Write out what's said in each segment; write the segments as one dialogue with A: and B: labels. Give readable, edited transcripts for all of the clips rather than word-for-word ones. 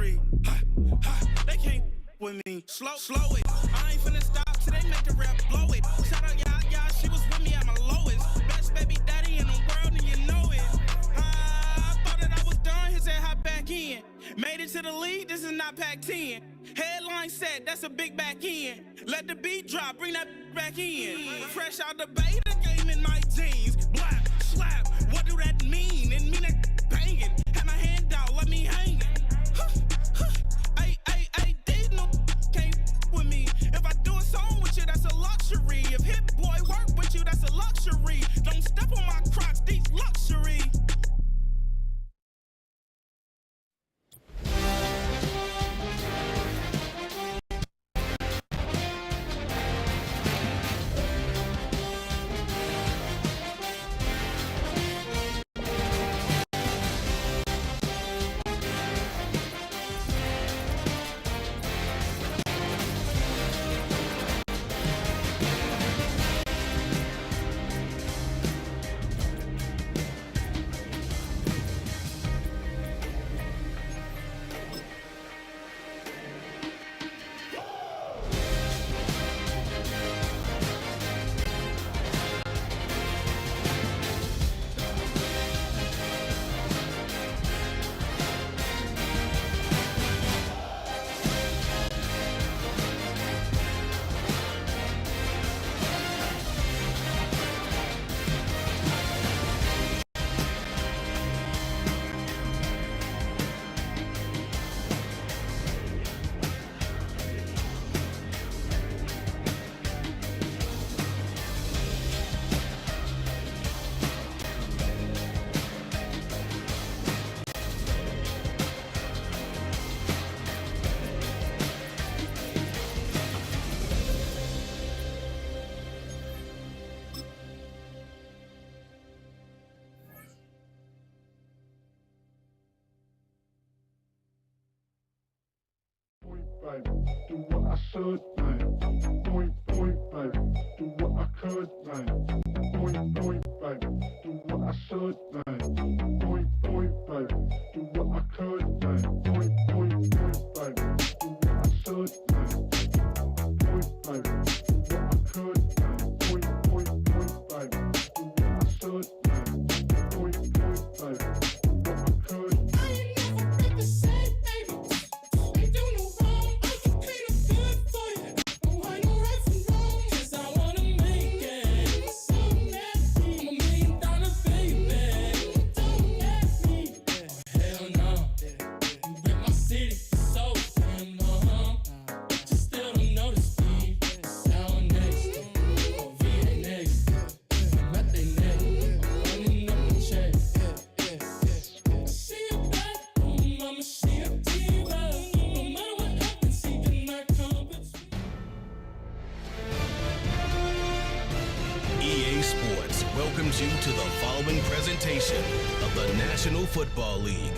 A: luxury. They can't with me. Slow it. I ain't finna stop till they make the rap blow it. Shout out y'all, she was with me at my lowest. Best baby daddy in the world, and you know it. I thought that I was done, he said hop back in. Made it to the league, this is not Pac-10. Headline set, that's a big back end. Let the beat drop, bring that back in. Fresh out the beta game in my jeans. Black, slap, what do that mean? It mean that banging. Had my hand out, let me hang it. These no can't with me. If I do a song with you, that's a luxury. If Hit Boy work with you, that's a luxury. Don't step on my Crocs, these luxury.
B: Do what I should, like. Point, baby. Do what I could, like. Point, baby. Do what I should, like. Point, baby. Do what I could, like. Point, baby. Do what I should, like. Point, baby. Do what I could, like. Point, baby. Do what I should, like. Point, baby. Do what I could.
C: welcomes you to the following presentation of the National Football League.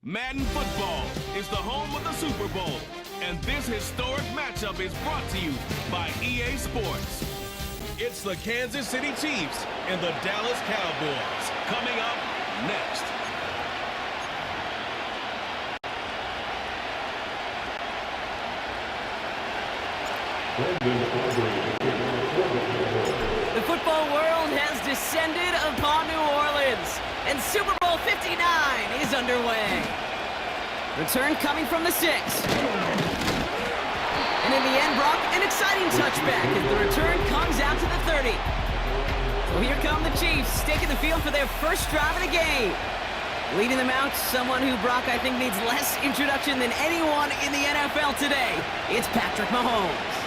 D: Madden Football is the home of the Super Bowl, and this historic matchup is brought to you by EA Sports. It's the Kansas City Chiefs and the Dallas Cowboys coming up next.
E: The football world has descended upon New Orleans, and Super Bowl 59 is underway. Return coming from the 6. And in the end, Brock, an exciting touchback as the return comes out to the 30. So here come the Chiefs, taking the field for their first drive of the game. Leading them out, someone who, Brock, I think needs less introduction than anyone in the NFL today. It's Patrick Mahomes.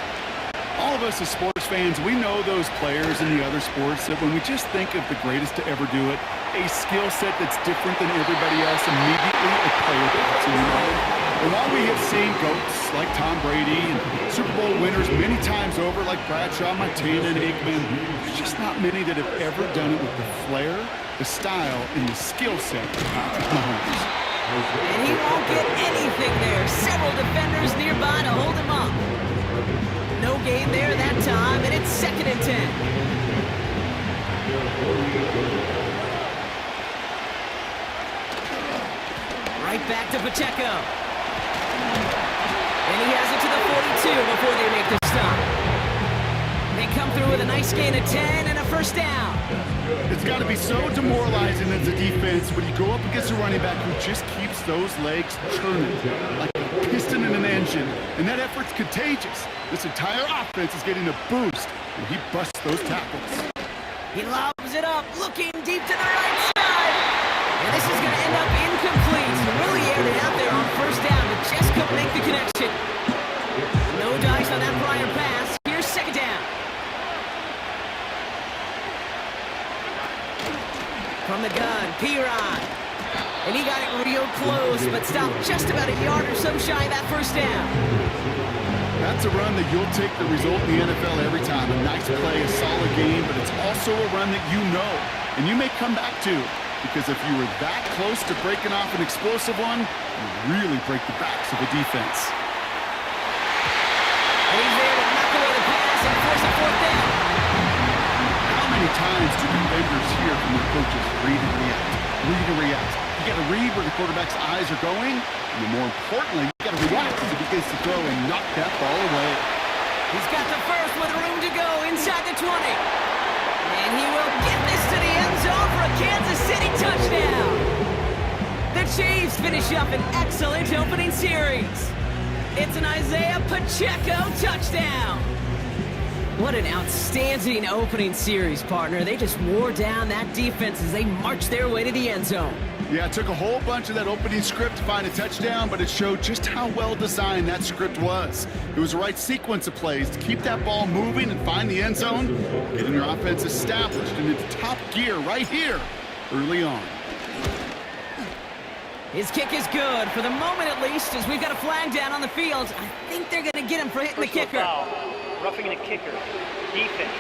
F: All of us as sports fans, we know those players in the other sports that when we just think of the greatest to ever do it, a skill set that's different than everybody else, immediately a player that's in the And while we have seen GOATs like Tom Brady and Super Bowl winners many times over like Bradshaw, Montana, and Aikman, there's just not many that have ever done it with the flair, the style, and the skill set of Patrick Mahomes.
E: And he won't get anything there. Several defenders nearby to hold him up. No gain there that time, and it's 2nd and 10. Right back to Pacheco. And he has it to the 42 before they make the stop. They come through with a nice gain of 10 and a first down.
F: It's got to be so demoralizing as a defense when you go up against a running back who just keeps those legs churning like a piston in an engine. And that effort's contagious. This entire offense is getting a boost when he busts those tackles.
E: He lobs it up, looking deep to the right side. And this is going to end up incomplete. Really aired it out there on first down, but just couldn't make the connection. No dice on that prior pass. Here's second down. From the gun, Piron. And he got it real close, but stopped just about a yard or so shy of that first down.
F: That's a run that you'll take the result in the NFL every time. A nice play, a solid game, but it's also a run that you know and you may come back to, because if you were that close to breaking off an explosive one, you really break the backs of a defense.
E: And he's there to knock away the pass and force a fourth down.
F: How many times do defenders hear from their coaches, read and react, read and react? You got to read where the quarterback's eyes are going, and more importantly, you got to react as he begins to throw and knock that ball away.
E: He's got the first with room to go inside the 20. And he will get this to the end zone for a Kansas City touchdown. The Chiefs finish up an excellent opening series. It's an Isaiah Pacheco touchdown. What an outstanding opening series, partner. They just wore down that defense as they marched their way to the end zone.
F: Yeah, it took a whole bunch of that opening script to find a touchdown, but it showed just how well designed that script was. It was the right sequence of plays to keep that ball moving and find the end zone, getting your offense established and into top gear right here early on.
E: His kick is good, for the moment at least, as we've got a flag down on the field. I think they're going to get him for hitting the kicker.
G: Foul. Roughing the kicker. Defense.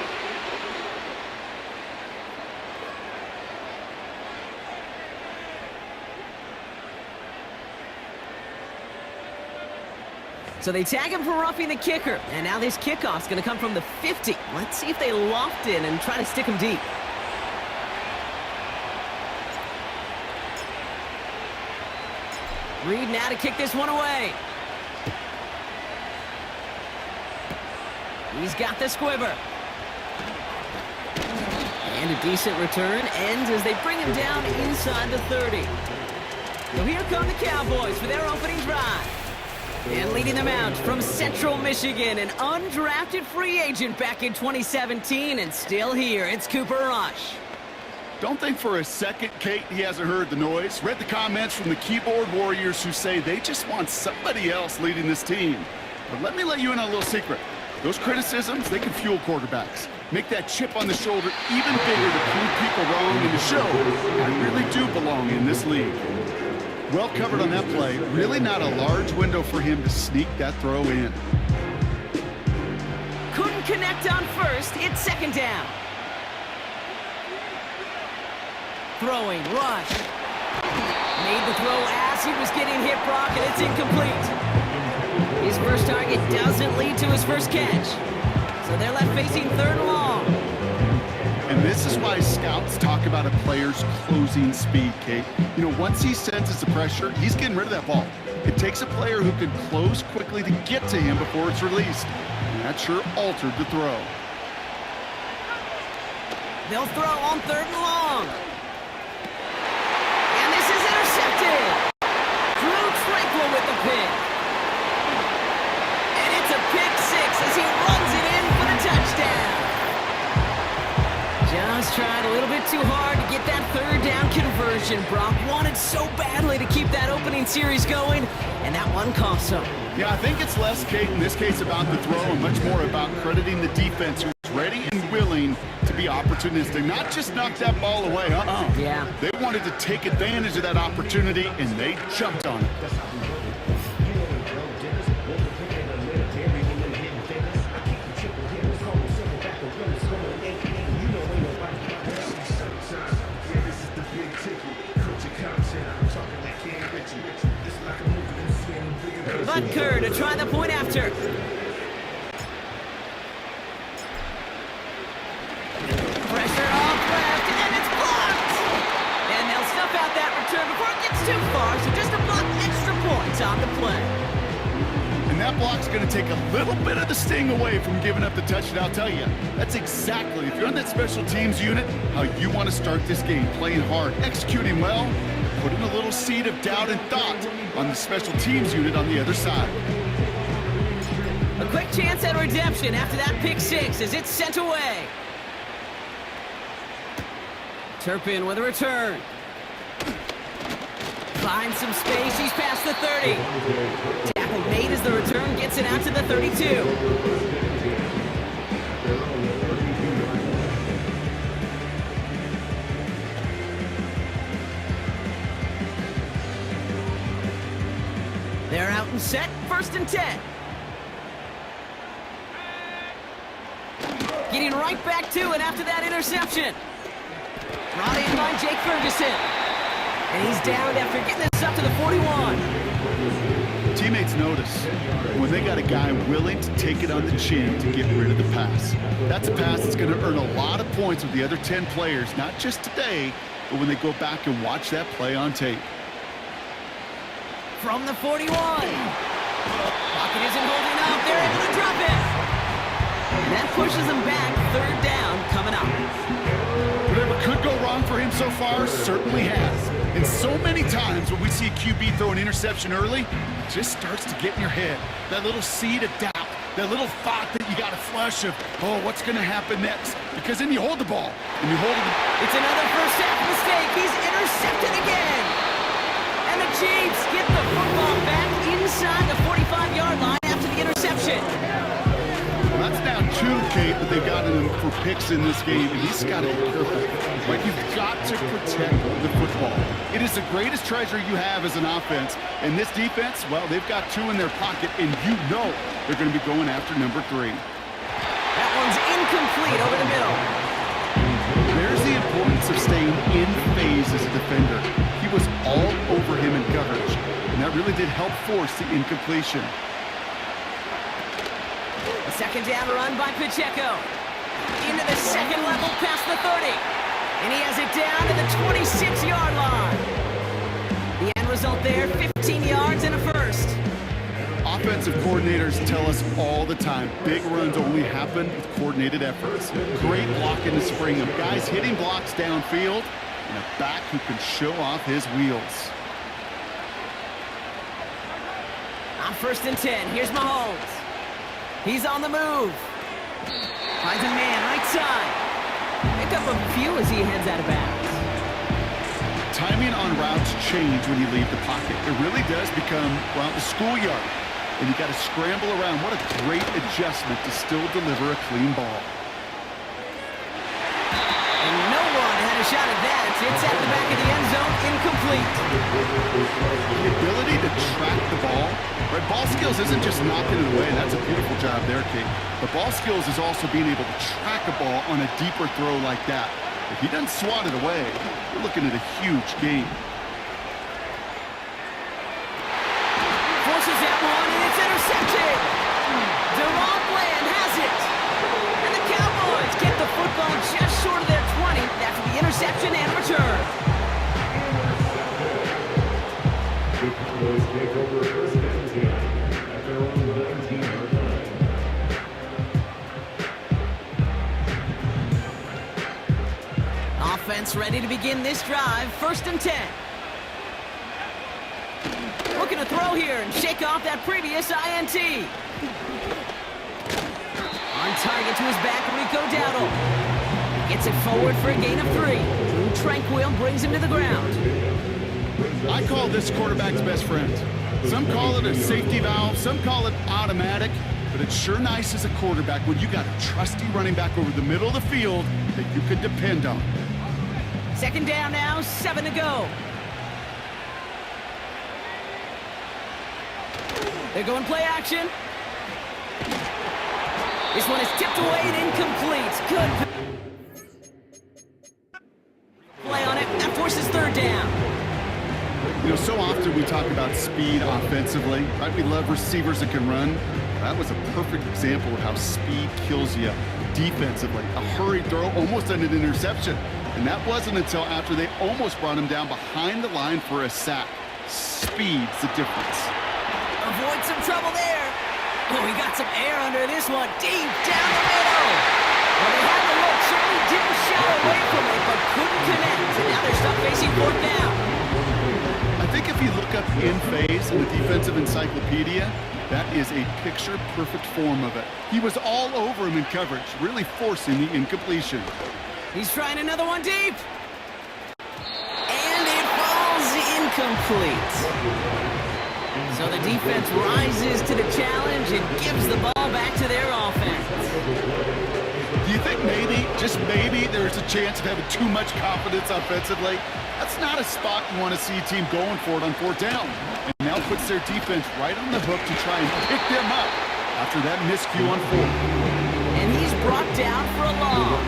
E: So they tag him for roughing the kicker. And now this kickoff's going to come from the 50. Let's see if they loft in and try to stick him deep. Reed now to kick this one away. He's got the squiver. And a decent return ends as they bring him down inside the 30. So here come the Cowboys for their opening drive. And leading them out from Central Michigan, an undrafted free agent back in 2017, and still here, it's Cooper Rush.
F: Don't think for a second, Kate, he hasn't heard the noise. Read the comments from the keyboard warriors who say they just want somebody else leading this team. But let me let you in on a little secret. Those criticisms, they can fuel quarterbacks. Make that chip on the shoulder even bigger to prove people wrong and to show I really do belong in this league. Well covered on that play. Really not a large window for him to sneak that throw in.
E: Couldn't connect on first. It's second down. Throwing, Rush. Made the throw as he was getting hit, Brock, and it's incomplete. His first target doesn't lead to his first catch. So they're left facing third and long.
F: And this is why scouts talk about a player's closing speed, Kate. You know, once he senses the pressure, he's getting rid of that ball. It takes a player who can close quickly to get to him before it's released. And that sure altered the throw.
E: They'll throw on third and long. And this is intercepted. Drew Tranquil with the pick. And it's a pick six as he runs it in for the touchdown. Just tried a little bit too hard to get that third down conversion. Brock wanted so badly to keep that opening series going, and that one cost him.
F: Yeah, I think it's less, Kate, in this case about the throw and much more about crediting the defense who's ready and willing to be opportunistic. Not just knock that ball away,
E: Yeah.
F: They wanted to take advantage of that opportunity, and they jumped on it.
E: Butker to try the point after. Pressure off left, and it's blocked! And they'll stuff out that return before it gets too far, so just a block on the play.
F: And that block's going to take a little bit of the sting away from giving up the touchdown. I'll tell you, that's exactly, if you're on that special teams unit, how you want to start this game. Playing hard, executing well, putting a little seed of doubt and thought on the special teams unit on the other side.
E: A quick chance at redemption after that pick six as it's sent away. Turpin with a return. Finds some space, he's past the 30. Tackle made as the return gets it out to the 32. They're out and set, 1st and 10. Getting right back to it after that interception. Brought in by Jake Ferguson. And he's down after getting this up to the 41.
F: Teammates notice when they got a guy willing to take it on the chin to get rid of the pass. That's a pass that's going to earn a lot of points with the other 10 players, not just today, but when they go back and watch that play on tape.
E: From the 41. Pocket isn't holding up. They're able to drop it. And that pushes them back. 3rd down coming up.
F: Whatever could go wrong for him so far certainly has. And so many times when we see a QB throw an interception early, it just starts to get in your head. That little seed of doubt, that little thought that you got to flush of, oh, what's going to happen next? Because then you hold the ball, and you hold it.
E: It's another first half mistake. He's intercepted again. And the Chiefs get the football back inside the 45-yard line after the interception.
F: Well, that's now 2, Kate, that they've gotten him for picks in this game, and he's got to be careful. But you've got to protect the football. It is the greatest treasure you have as an offense. And this defense, well, they've got 2 in their pocket, and you know they're going to be going after number 3.
E: That one's incomplete over the middle.
F: There's the importance of staying in phase as a defender. He was all over him in coverage, and that really did help force the incompletion.
E: A 2nd down run by Pacheco. Into the 2nd level past the 30. And he has it down to the 26-yard line. The end result there, 15 yards and a first.
F: Offensive coordinators tell us all the time, big runs only happen with coordinated efforts. Great block in the spring of guys hitting blocks downfield and a back who can show off his wheels.
E: On 1st and 10, here's Mahomes. He's on the move. Finds a man right side. Pick up a few as he heads out of bounds.
F: Timing on routes change when you leave the pocket. It really does become, well, the schoolyard. And you got to scramble around. What a great adjustment to still deliver a clean ball.
E: And no one had a shot at that. It's at the back of the end zone, incomplete.
F: The ability to track the ball, right? Ball skills isn't just knocking it away. That's a beautiful job there, Kate. But ball skills is also being able to track a ball on a deeper throw like that. If he doesn't swat it away, we're looking at a huge game.
E: Forces that one, and it's intercepted. Deron Bland has it. And the Cowboys get the football just short of their 20 after the interception and return.
B: The Cowboys take over 1st and 10 at their own 19-yard line.
E: Offense ready to begin this drive. 1st and 10. Looking to throw here and shake off that previous INT. On target to his back, Rico Dowdle. Gets it forward for a gain of 3. Drew Tranquil brings him to the ground.
F: I call this quarterback's best friend. Some call it a safety valve, some call it automatic, but it's sure nice as a quarterback when you got a trusty running back over the middle of the field that you can depend on.
E: 2nd down now, 7 to go. They're going play action. This one is tipped away and incomplete. Good play on it. That forces 3rd down.
F: You know, so often we talk about speed offensively, right? We love receivers that can run. That was a perfect example of how speed kills you defensively. A hurried throw, almost an interception. And that wasn't until after they almost brought him down behind the line for a sack. Speed's the difference.
E: avoid some trouble there. Oh, he got some air under this one. Deep down the middle. Well, they had the look. Certainly didn't shy away from it, but couldn't connect. And now they're stuck facing fourth down.
F: I think if you look up in phase in the defensive encyclopedia, that is a picture-perfect form of it. He was all over him in coverage, really forcing the incompletion.
E: He's trying another one deep. And it falls incomplete. So the defense rises to the challenge and gives the ball back to their offense.
F: Do you think maybe, just maybe, there's a chance of having too much confidence offensively? That's not a spot you want to see a team going for it on fourth down. And now puts their defense right on the hook to try and pick them up after that miscue on fourth.
E: And he's brought down for a loss.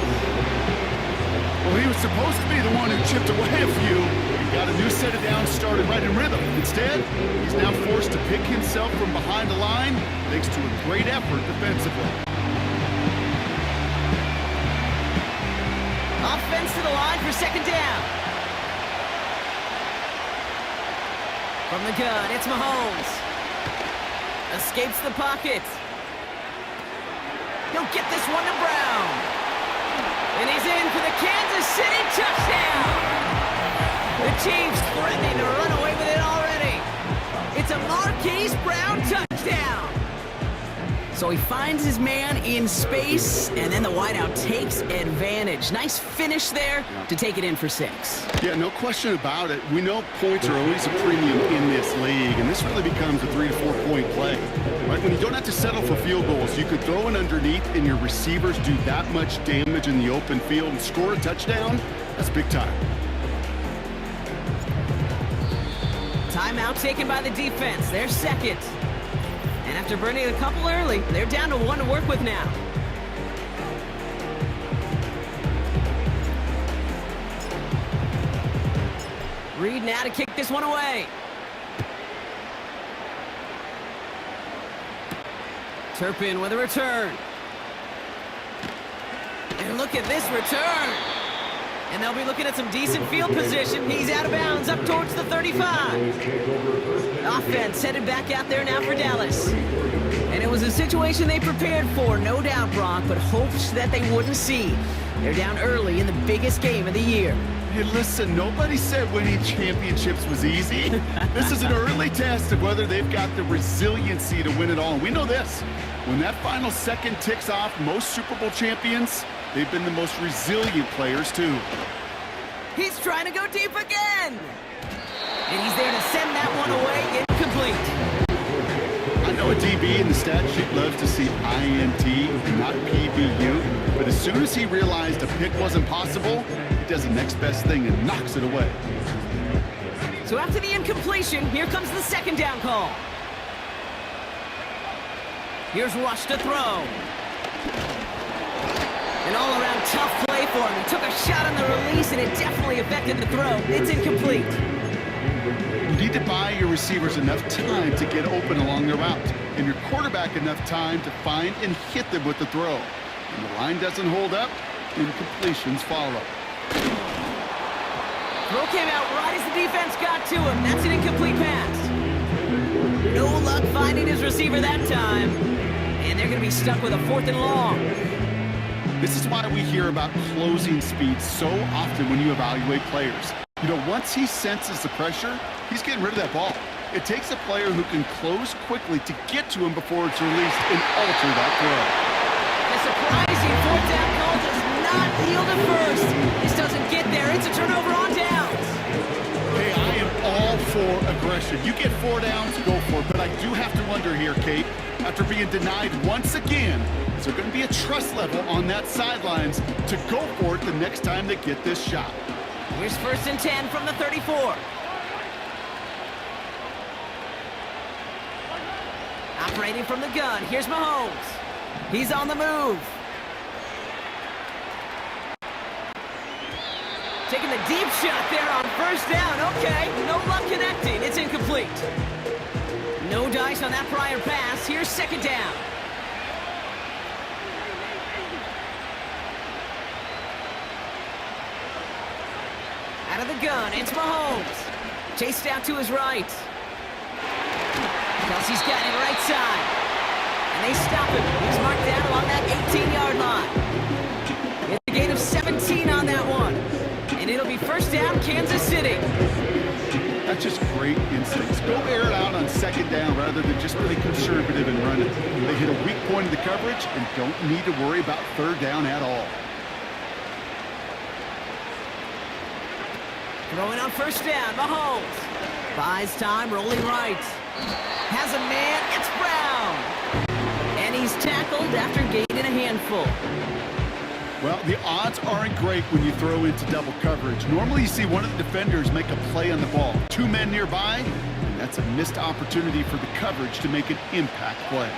F: Well, he was supposed to be the one who chipped away a few and got a new set of downs started right in rhythm. Instead, he's now forced to pick himself from behind the line thanks to a great effort defensively.
E: Offense to the line for second down. From the gun, it's Mahomes. Escapes the pocket. He'll get this one to Brown. And he's in for the Kansas City touchdown. The Chiefs threatening to run away with it already. It's a Marquise Brown touchdown. So he finds his man in space, and then the wideout takes advantage. Nice finish there to take it in for 6.
F: Yeah, no question about it. We know points are always a premium in this league, and this really becomes a 3 to 4 point play. Right? When you don't have to settle for field goals, you could throw it underneath, and your receivers do that much damage in the open field and score a touchdown. That's big time.
E: Timeout taken by the defense. They're second. And after burning a couple early, they're down to 1 to work with now. Reed now to kick this one away. Turpin with a return. And look at this return. And they'll be looking at some decent field position. He's out of bounds up towards the 35. Offense headed back out there now for Dallas. And it was a situation they prepared for, no doubt, Brock, but hopes that they wouldn't see. They're down early in the biggest game of the year.
F: Hey, listen, nobody said winning championships was easy. This is an early test of whether they've got the resiliency to win it all. And we know this. When that final second ticks off, most Super Bowl champions, they've been the most resilient players, too.
E: He's trying to go deep again. And he's there to send that one away incomplete.
F: I know a DB in the stat sheet loves to see INT and not PBU, but as soon as he realized a pick wasn't possible, he does the next best thing and knocks it away.
E: So after the incompletion, here comes the second down call. Here's Rush to throw. An all-around tough play for him. He took a shot on the release, and it definitely affected the throw. It's incomplete.
F: You need to buy your receivers enough time to get open along their route, and your quarterback enough time to find and hit them with the throw. When the line doesn't hold up, incompletions follow.
E: Throw came out right as the defense got to him. That's an incomplete pass. No luck finding his receiver that time. And they're going to be stuck with a 4th and long.
F: This is why we hear about closing speed so often when you evaluate players. You know, once he senses the pressure, he's getting rid of that ball. It takes a player who can close quickly to get to him before it's released and alter that throw.
E: The surprising 4th down call does not yield at first. This doesn't get there. It's a turnover on downs.
F: Hey, I am all for aggression. You get 4 downs, go for it. But I do have to wonder here, Kate, after being denied once again, is there going to be a trust level on that sidelines to go for it the next time they get this shot?
E: Here's 1st and 10 from the 34. Operating from the gun, here's Mahomes. He's on the move. Taking the deep shot there on 1st down. Okay, no luck connecting. It's incomplete. No dice on that prior pass. Here's 2nd down. Out of the gun, it's Mahomes. Chased out to his right. Kelsey's got it right side. And they stop him. He's marked down along that 18-yard line. It's a gain of 17 on that one. And it'll be first down, Kansas City.
F: That's just great instincts. Go air it out on second down rather than just play conservative and run it. They hit a weak point in the coverage and don't need to worry about third down at all.
E: Throwing on first down, Mahomes. Buys time, rolling right. Has a man, it's Brown. And he's tackled after gaining a handful.
F: Well, the odds aren't great when you throw into double coverage. Normally you see one of the defenders make a play on the ball. Two men nearby, and that's a missed opportunity for the coverage to make an impact play.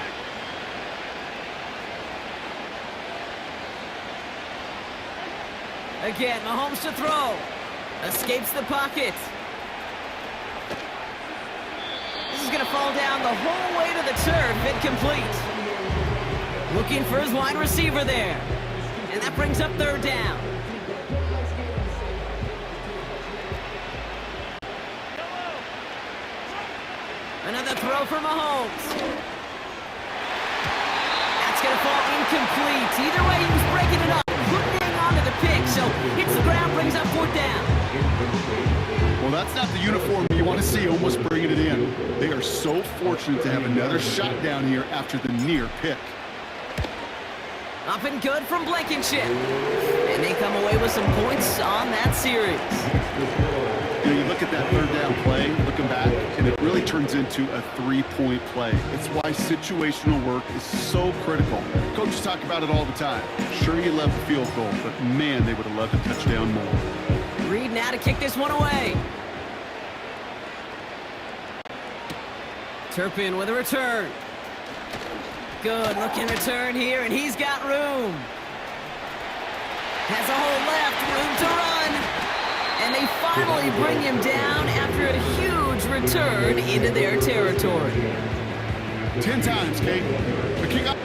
E: Again, Mahomes to throw. Escapes the pocket. This is going to fall down the whole way to the turf. Incomplete. Looking for his wide receiver there. And that brings up third down. Another throw for Mahomes. That's going to fall incomplete. Either way, he was breaking it up. Couldn't hang on to the pick, so hits the ground, brings up fourth down.
F: Well, that's not the uniform you want to see almost bringing it in. They are so fortunate to have another shot down here after the near pick.
E: Up and good from Blankenship. And they come away with some points on that series.
F: You know, you look at that third down play, looking back, and it really turns into a three-point play. It's why situational work is so critical. Coaches talk about it all the time. Sure, you love the field goal, but man, they would have loved a touchdown more.
E: Reed now to kick this one away. Turpin with a return. Good looking return here, and he's got room. Has a hole left, room to run. And they finally bring him down after a huge return into their territory.
F: 10 times, Kate. The kick up.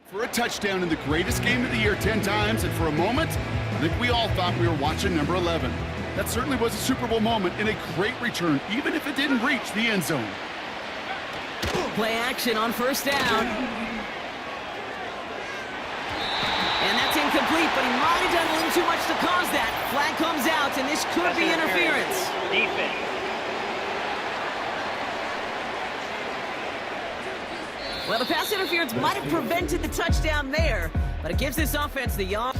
F: For a touchdown in the greatest game of the year 10 times, and for a moment, I think we all thought we were watching number 11. That certainly was a Super Bowl moment and a great return, even if it didn't reach the end zone.
E: Play action on first down. And that's incomplete, but he might have done a little too much to cause that. Flag comes out, and this could be interference.
G: Defense.
E: Well, the pass interference might have prevented the touchdown there, but it gives this offense the yawn.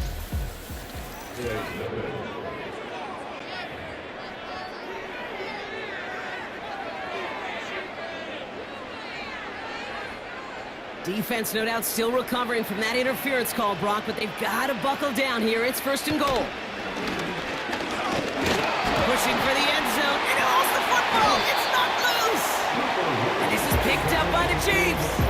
E: Defense, no doubt, still recovering from that interference call, Brock, but they've got to buckle down here. It's first and goal. Pushing for the end zone, and he lost the football. It's not loose. And this is picked up by the Chiefs.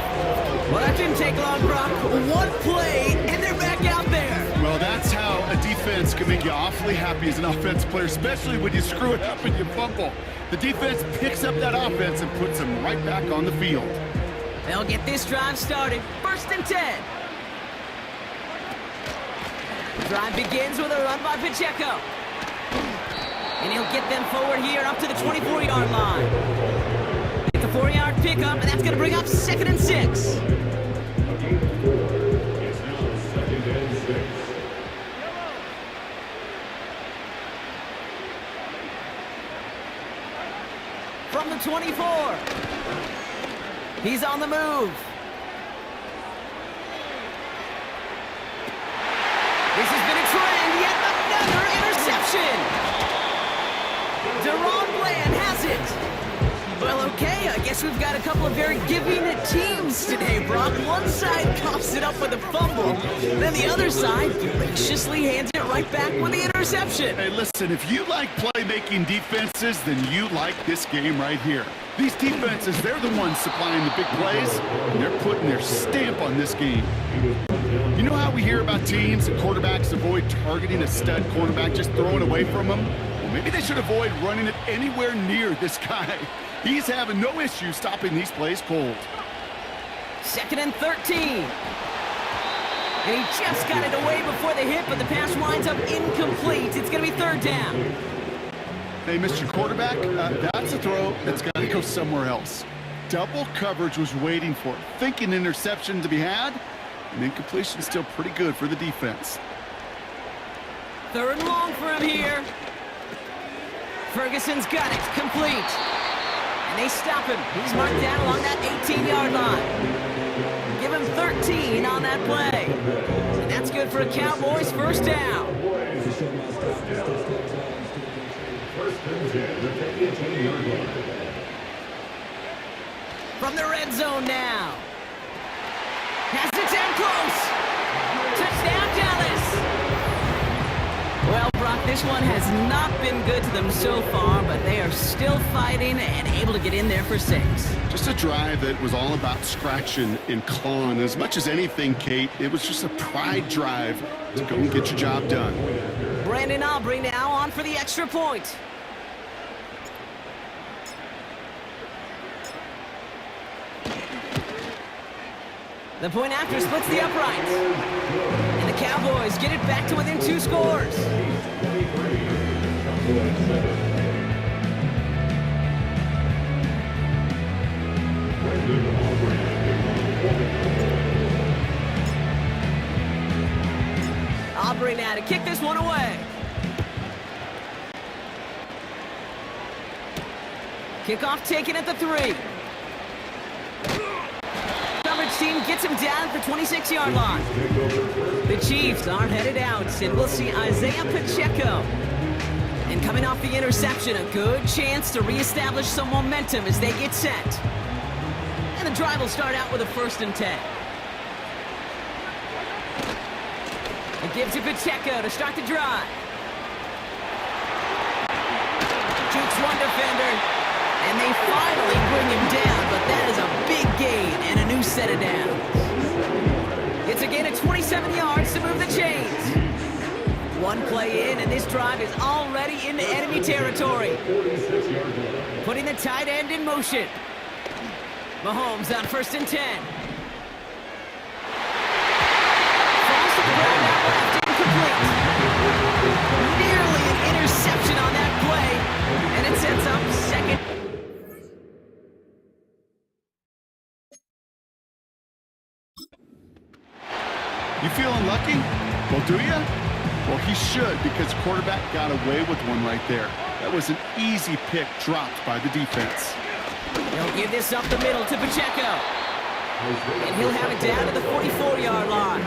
E: Well, that didn't take long, Brock. One play, and they're back out there.
F: Well, that's how a defense can make you awfully happy as an offense player, especially when you screw it up and you fumble. The defense picks up that offense and puts them right back on the field.
E: They'll get this drive started. First and 10. The drive begins with a run by Pacheco. And he'll get them forward here up to the 24-yard line. It's a 4-yard pickup, and that's going to bring up 2nd and 6. From the 24. He's on the move. This has been a trend, yet another interception. Deron Bland has it. Well, okay, I guess we've got a couple of very giving teams today, Brock. One side coughs it up with a fumble, then the other side graciously hands it right back with the interception.
F: Hey, listen, if you like playmaking defenses, then you like this game right here. These defenses, they're the ones supplying the big plays, and they're putting their stamp on this game. You know how we hear about teams and quarterbacks avoid targeting a stud cornerback, just throwing away from them? Well, maybe they should avoid running it anywhere near this guy. He's having no issue stopping these plays cold.
E: 2nd and 13. And he just got it away before the hit, but the pass winds up incomplete. It's going to be 3rd down.
F: Hey, Mr. Quarterback, that's a throw that's got to go somewhere else. Double coverage was waiting for it. Thinking interception to be had, and incompletion still pretty good for the defense.
E: 3rd and long for him here. Ferguson's got it, complete. And they stop him. He's marked down along that 18-yard line. Give him 13 on that play. And that's good for a Cowboys 1st down. From the red zone now. Has it down close. Touchdown, Dallas. Well, Brock, this one has not been good to them so far, but they are still fighting and able to get in there for 6.
F: Just a drive that was all about scratching and clawing. As much as anything, Kate, it was just a pride drive to go and get your job done.
E: Brandon Aubrey now on for the extra point. The point after splits the uprights. And the Cowboys get it back to within 2 scores. Aubrey now to kick this one away. Kickoff taken at the 3. Coverage team gets him down at the 26-yard line. The Chiefs are headed out, and we'll see Isaiah Pacheco. And coming off the interception, a good chance to reestablish some momentum as they get set. And the drive will start out with a 1st and 10. A give to Pacheco to start the drive. Jukes one defender. And they finally bring him down, but that is a big gain and a new set of downs. It's a gain of 27 yards to move the chains. One play in, and this drive is already into enemy territory. Putting the tight end in motion. Mahomes on 1st and 10. Falls to the ground out left, incomplete. Nearly an interception on that play, and it sets up 2nd.
F: You feeling lucky? Well, do you? Well, he should, because quarterback got away with one right there. That was an easy pick dropped by the defense.
E: He'll give this up the middle to Pacheco. And he'll have it down to the 44-yard line.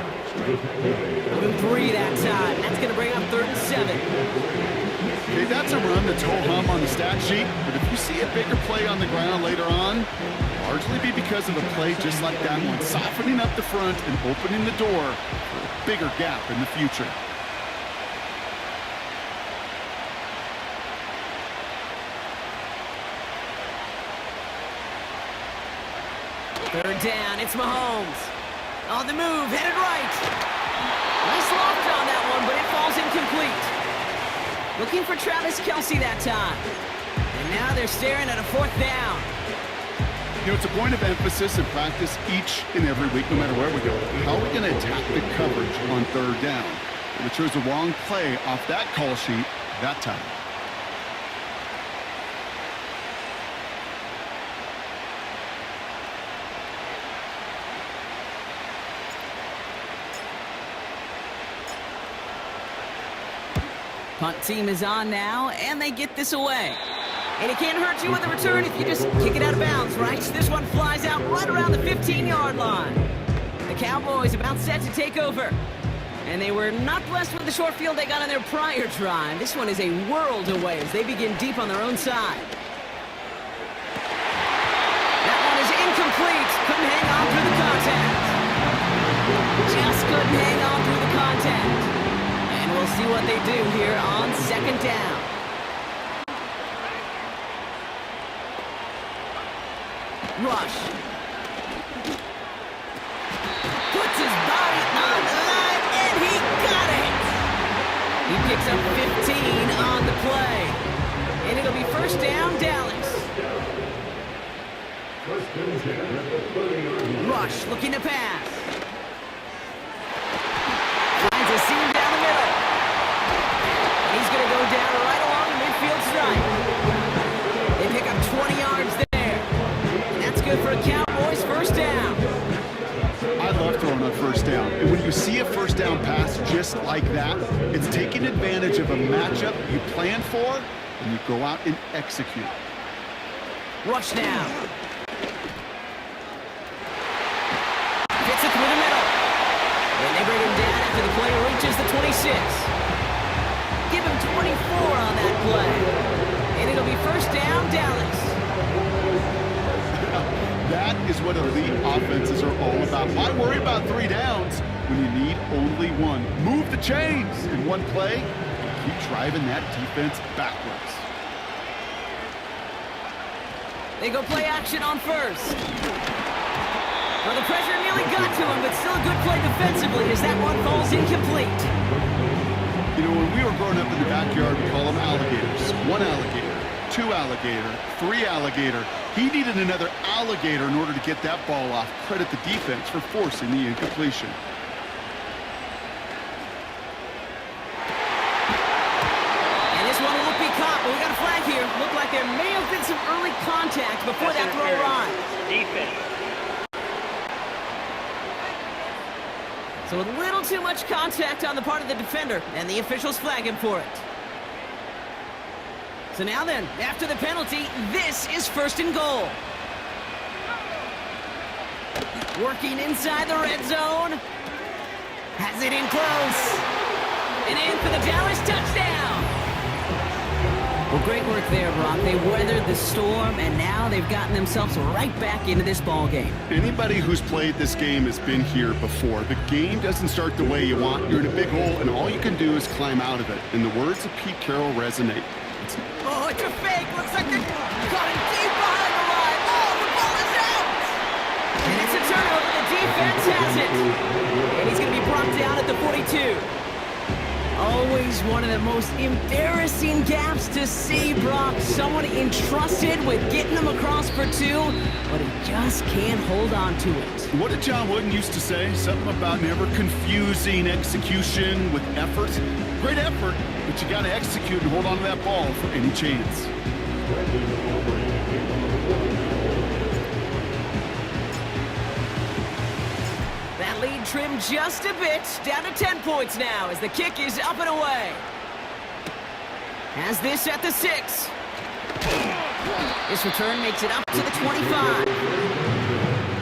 E: 3 that time. That's going to bring up 3rd and 7.
F: Okay, that's a run that's ho-hum on the stat sheet, but if you see a bigger play on the ground later on, largely be because of a play just like that one, softening up the front and opening the door for a bigger gap in the future.
E: Third down, it's Mahomes. On the move, headed right. Nice loft on that one, but it falls incomplete. Looking for Travis Kelce that time. And now they're staring at a 4th down.
F: You know, it's a point of emphasis in practice each and every week, no matter where we go. How are we going to attack the coverage on 3rd down? And it chose the wrong play off that call sheet that time.
E: Punt team is on now, and they get this away. And it can't hurt you with a return if you just kick it out of bounds, right? This one flies out right around the 15-yard line. The Cowboys about set to take over. And they were not blessed with the short field they got on their prior drive. This one is a world away as they begin deep on their own side. see what they do here on second down. Rush. Puts his body on the line, and he got it! He picks up 15 on the play. And it'll be first down, Dallas. Rush looking to pass. Finds a seam down the middle. And he's going to go down right along the midfield stripe. They pick up 20 yards there. And that's good for a Cowboys first down.
F: I love throwing on first down. And when you see a first down pass just like that, it's taking advantage of a matchup you plan for, and you go out and execute.
E: Rush now. Gets it through the middle. And they bring him down after the play reaches the 26. Give him 24 on that play. And it'll be first down, Dallas.
F: That is what elite offenses are all about. Why worry about 3 downs when you need only 1? Move the chains in one play and keep driving that defense backwards.
E: They go play action on first. Well, the pressure nearly got to him, but still a good play defensively as that one falls incomplete.
F: You know, when we were growing up in the backyard, we call them alligators. 1 alligator, 2 alligator, 3 alligator. He needed another alligator in order to get that ball off. Credit the defense for forcing the incompletion.
E: And this one will be caught, but we got a flag here. Looked like there may have been some early contact before that throw arrived.
G: Defense.
E: So a little too much contact on the part of the defender, and the officials flag him for it. So now then, after the penalty, this is first and goal. Working inside the red zone. Has it in close. And in for the Dallas touchdown. Well, great work there, Brock. They weathered the storm, and now they've gotten themselves right back into this ball game.
F: Anybody who's played this game has been here before. The game doesn't start the way you want. You're in a big hole, and all you can do is climb out of it. And the words of Pete Carroll resonate.
E: Oh, it's a fake. Looks like they're caught it deep behind the line. Oh, the ball is out. And it's a turnover. The defense has it. And he's going to be brought down at the 42. Always one of the most embarrassing gaps to see, Brock. Someone entrusted with getting them across for 2, but he just can't hold on to it.
F: What did John Wooden used to say? Something about never confusing execution with effort. Great effort, but you got to execute and hold on to that ball for any chance.
E: That lead trimmed just a bit, down to 10 points now as the kick is up and away. Has this at the 6. This return makes it up to the 25.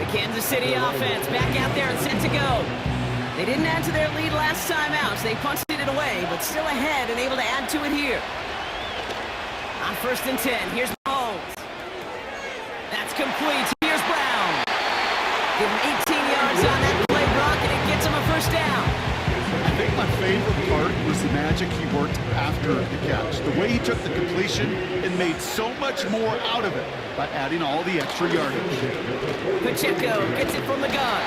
E: The Kansas City offense back out there and set to go. They didn't add to their lead last time out, so they punched it away, but still ahead and able to add to it here. On first and 10, here's Mahomes. That's complete. Here's Brown. Give him 18 yards on that play, Brock, and it gets him a first down.
F: I think my favorite part was the magic he worked after the catch. The way he took the completion and made so much more out of it by adding all the extra yardage.
E: Pacheco gets it from the gun.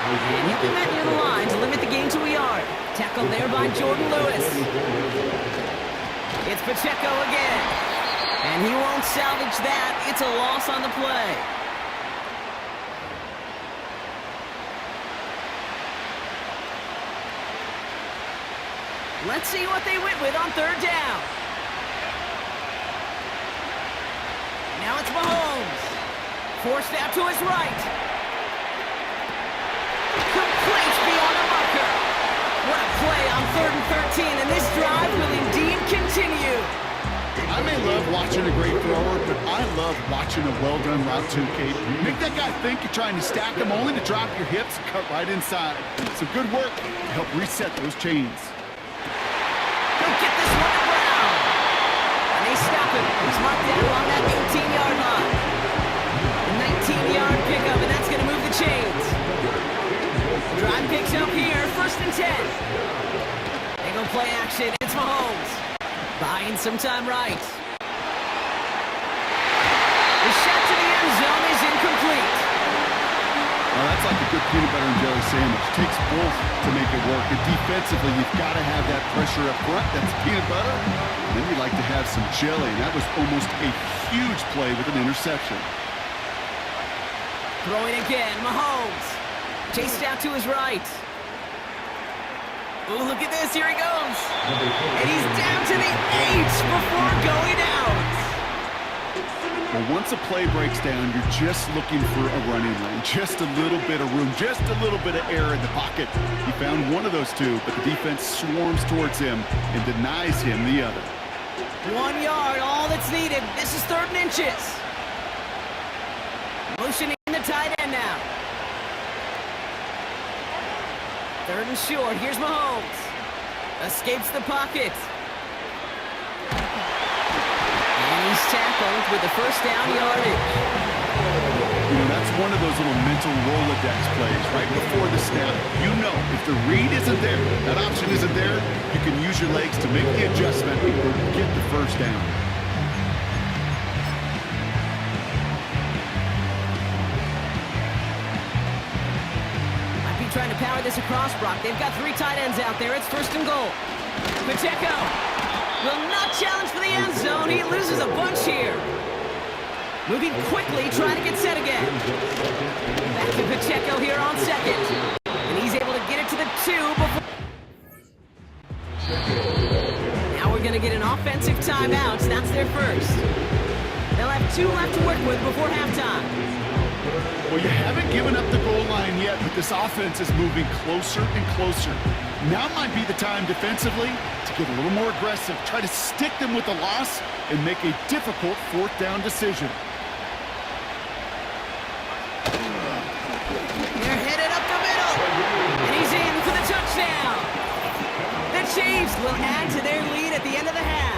E: And he'll be met near the line to limit the gain to a yard. Tackled there by Jordan Lewis. It's Pacheco again. And he won't salvage that. It's a loss on the play. Let's see what they went with on third down. Now it's Mahomes. Forced out to his right. Complete beyond the marker. What a play on 3rd and 13, and this drive will indeed continue.
F: I may love watching a great thrower, but I love watching a well-done route too, Kate. Make that guy think you're trying to stack him only to drop your hips and cut right inside. Some good work to help reset those chains.
E: He'll get this one to Brown. And they stop him. He's marked down along that 18-yard line. A 19-yard pickup, and that's going to move the chains. Drive picks up here, 1st and 10. They go play action. It's Mahomes. Buying some time right. The shot to the end zone is incomplete.
F: Well, that's like a good peanut butter and jelly sandwich. It takes both to make it work. And defensively, you've got to have that pressure up front. That's peanut butter. And then you'd like to have some jelly. And that was almost a huge play with an interception.
E: Throwing again, Mahomes. Chased out to his right. Oh, look at this. Here he goes. And he's down to the 8 before going out.
F: Well, once a play breaks down, you're just looking for a running lane. Just a little bit of room, just a little bit of air in the pocket. He found one of those two, but the defense swarms towards him and denies him the other.
E: 1 yard, all that's needed. This is 3rd and inches. Motioning the tight end now. 3rd and short. Here's Mahomes. Escapes the pocket. And he's tackled with the first down yardage.
F: You know, that's one of those little mental Rolodex plays right before the snap. You know, if the read isn't there, that option isn't there, you can use your legs to make the adjustment and get the first down.
E: Might be trying to power this across, Brock. They've got 3 tight ends out there. It's 1st and goal. Pacheco will not challenge for the end zone. He loses a bunch here. Moving quickly, trying to get set again. Back to Pacheco here on 2nd. And he's able to get it to the 2 before... Now we're going to get an offensive timeout. That's their first. They'll have 2 left to work with before halftime.
F: Well, you haven't given up the goal line yet, but this offense is moving closer and closer. Now might be the time defensively to get a little more aggressive, try to stick them with the loss, and make a difficult 4th down decision.
E: They're headed up the middle, and he's in for the touchdown. The Chiefs will add to their lead at the end of the half.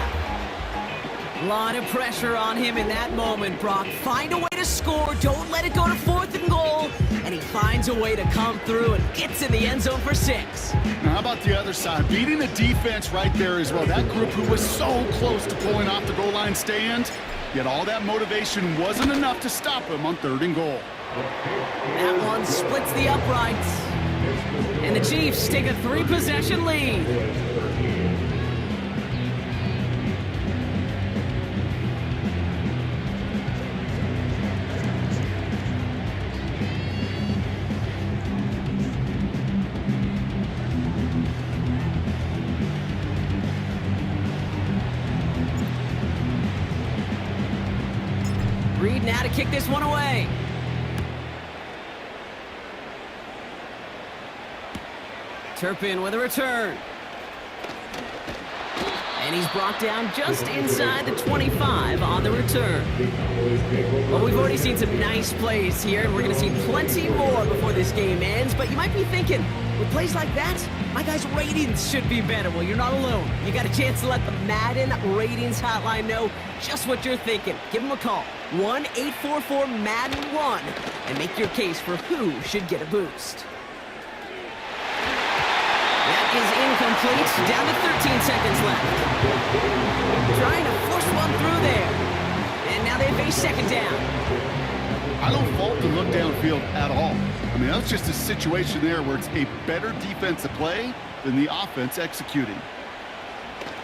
E: A lot of pressure on him in that moment, Brock. Find a way to score. Don't let it go to 4th and goal. And he finds a way to come through and gets in the end zone for 6.
F: Now, how about the other side? Beating the defense right there as well. That group who was so close to pulling off the goal line stand, yet all that motivation wasn't enough to stop him on 3rd and goal.
E: That one splits the uprights. And the Chiefs take a 3-possession lead. Reed now to kick this one away. Turpin with a return. And he's brought down just inside the 25 on the return. Well, we've already seen some nice plays here, and we're going to see plenty more before this game ends. But you might be thinking, with plays like that, my guys' ratings should be better. Well, you're not alone. You got a chance to let the Madden ratings hotline know just what you're thinking. Give them a call, 1-844-MADDEN-1, and make your case for who should get a boost. That is incomplete. Down to 13 seconds left. Trying to force one through there. And now they face 2nd down.
F: I don't fault the look downfield at all. I mean, that's just a situation there where it's a better defensive play than the offense executing.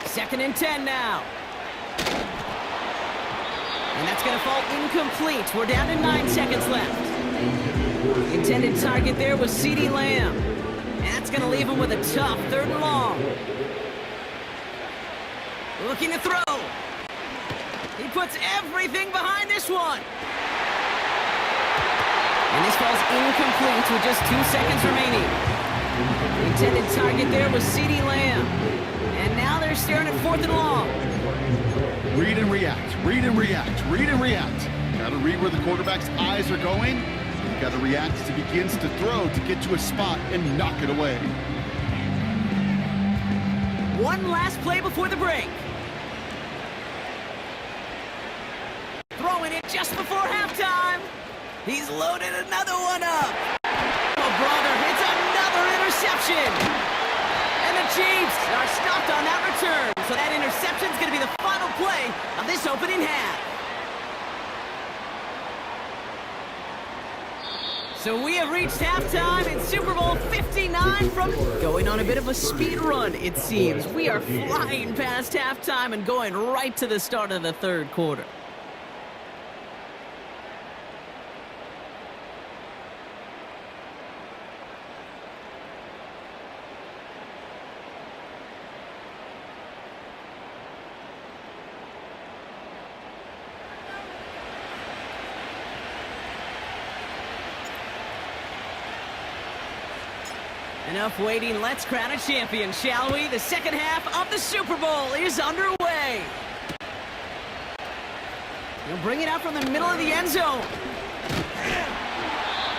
E: 2nd and 10 now. And that's going to fall incomplete. We're down to 9 seconds left. The intended target there was CeeDee Lamb. And that's going to leave him with a tough 3rd and long. Looking to throw. He puts everything behind this one. And this falls incomplete with just 2 seconds remaining. The intended target there was CeeDee Lamb. And now they're staring at 4th and long.
F: Read and react, read and react, read and react. Got to read where the quarterback's eyes are going. You got to react as he begins to throw to get to a spot and knock it away.
E: One last play before the break. Throwing it just before halftime. He's loaded another one up. Oh, brother, it's another interception. And the Chiefs are stopped on that return, so that interception is going to be the final play of this opening half. So we have reached halftime in Super Bowl 59 from going on a bit of a speed run, it seems. We are flying past halftime and going right to the start of the third quarter. Enough waiting, let's crown a champion, shall we? The second half of the Super Bowl is underway. He'll bring it out from the middle of the end zone.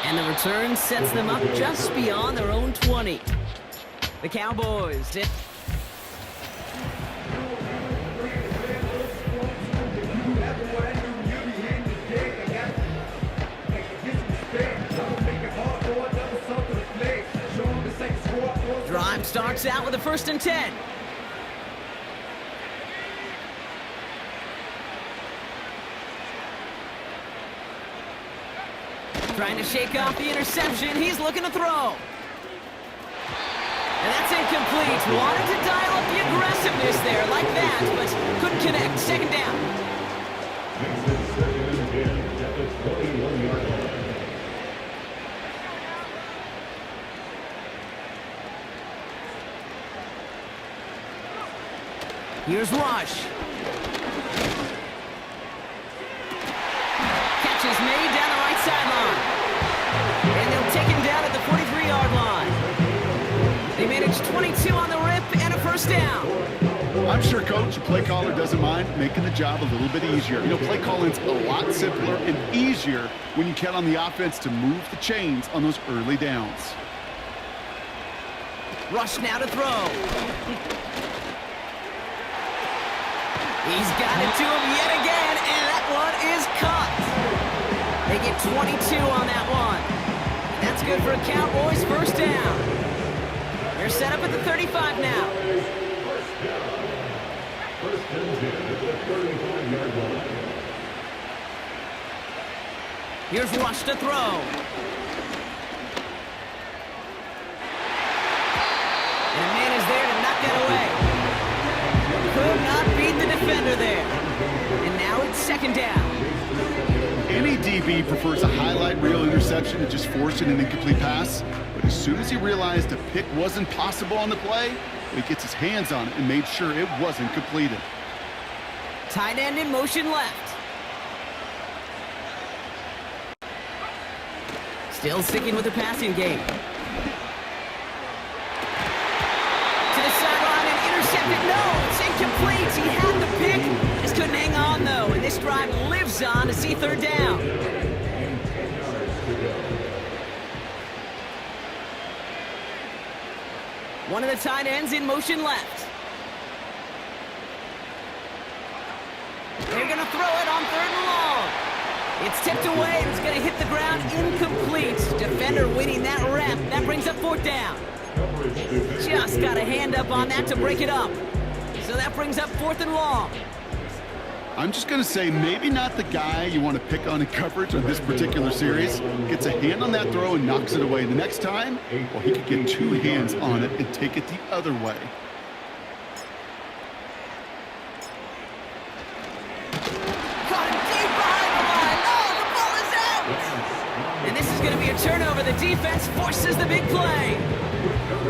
E: And the return sets them up just beyond their own 20. The Cowboys did. Drive starts out with a 1st and 10. Trying to shake off the interception. He's looking to throw. And that's incomplete. Wanted to dial up the aggressiveness there like that, but couldn't connect. Second down. Here's Rush. Catch is made down the right sideline. And they'll take him down at the 43-yard line. They managed 22 on the rip and a 1st down.
F: I'm sure, Coach, the play caller doesn't mind making the job a little bit easier. You know, play calling's a lot simpler and easier when you count on the offense to move the chains on those early downs.
E: Rush now to throw. He's got it to him yet again, and that one is caught. They get 22 on that one. And that's good for a Cowboys 1st down. They're set up at the 35 now. Here's Rush to throw. And a man is there to knock that away. Could not beat the defender there. And now it's 2nd down.
F: Any DB prefers a highlight reel interception to just forcing an incomplete pass. But as soon as he realized a pick wasn't possible on the play, he gets his hands on it and made sure it wasn't completed.
E: Tight end in motion left. Still sticking with the passing game. To the sideline and intercepted. No, it's incomplete. He had the pick. Just couldn't hang on, though. And this drive lives on to see 3rd down. One of the tight ends in motion left. They're going to throw it on 3rd and long. It's tipped away, and it's going to hit the ground incomplete. Defender winning that rep. That brings up 4th down. Just got a hand up on that to break it up. So that brings up 4th and long.
F: I'm just going to say maybe not the guy you want to pick on in coverage on this particular series. Gets a hand on that throw and knocks it away. The next time, well, he could get 2 hands on it and take it the other way.
E: Turnover, the defense forces the big play.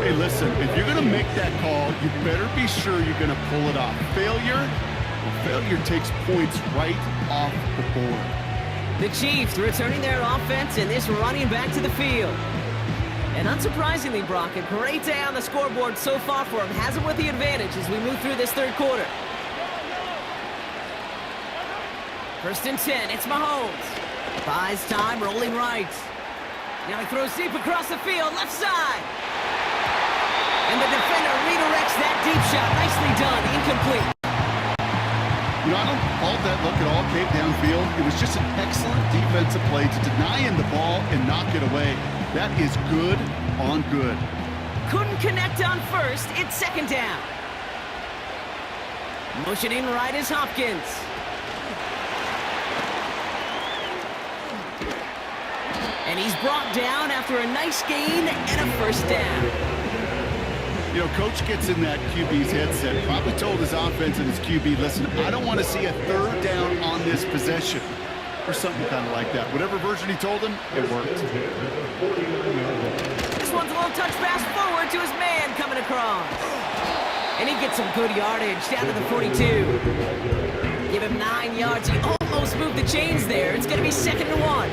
F: Hey, listen, if you're going to make that call, you better be sure you're going to pull it off. Failure takes points right off the board.
E: The Chiefs returning their offense and this running back to the field. And unsurprisingly, Brock, a great day on the scoreboard so far for him. Has him with the advantage as we move through this 3rd quarter. 1st and 10, it's Mahomes. Buys time, rolling right. Now he throws deep across the field, left side. And the defender redirects that deep shot. Nicely done, incomplete.
F: You know, I don't fault that look at all, came downfield. It was just an excellent defensive play to deny him the ball and knock it away. That is good on good.
E: couldn't connect on first. It's second down. Motioning right is Hopkins. And he's brought down after a nice gain and a first down.
F: You know, Coach gets in that QB's headset, probably told his offense and his QB, listen, I don't want to see a third down on this possession. Or something kind of like that. Whatever version he told him, it worked.
E: This one's a little touch pass forward to his man coming across. And he gets some good yardage down to the 42. Give him 9 yards. He almost moved the chains there. It's going to be 2nd and 1.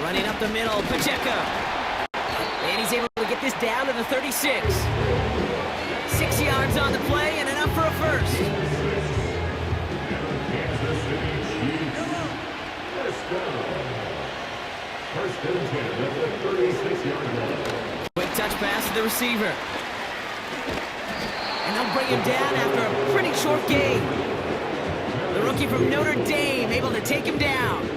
E: Running up the middle, Pacheco. And he's able to get this down to the 36. 6 yards on the play and enough for a first. Quick touch pass to the receiver. And they'll bring him down after a pretty short game. The rookie from Notre Dame able to take him down.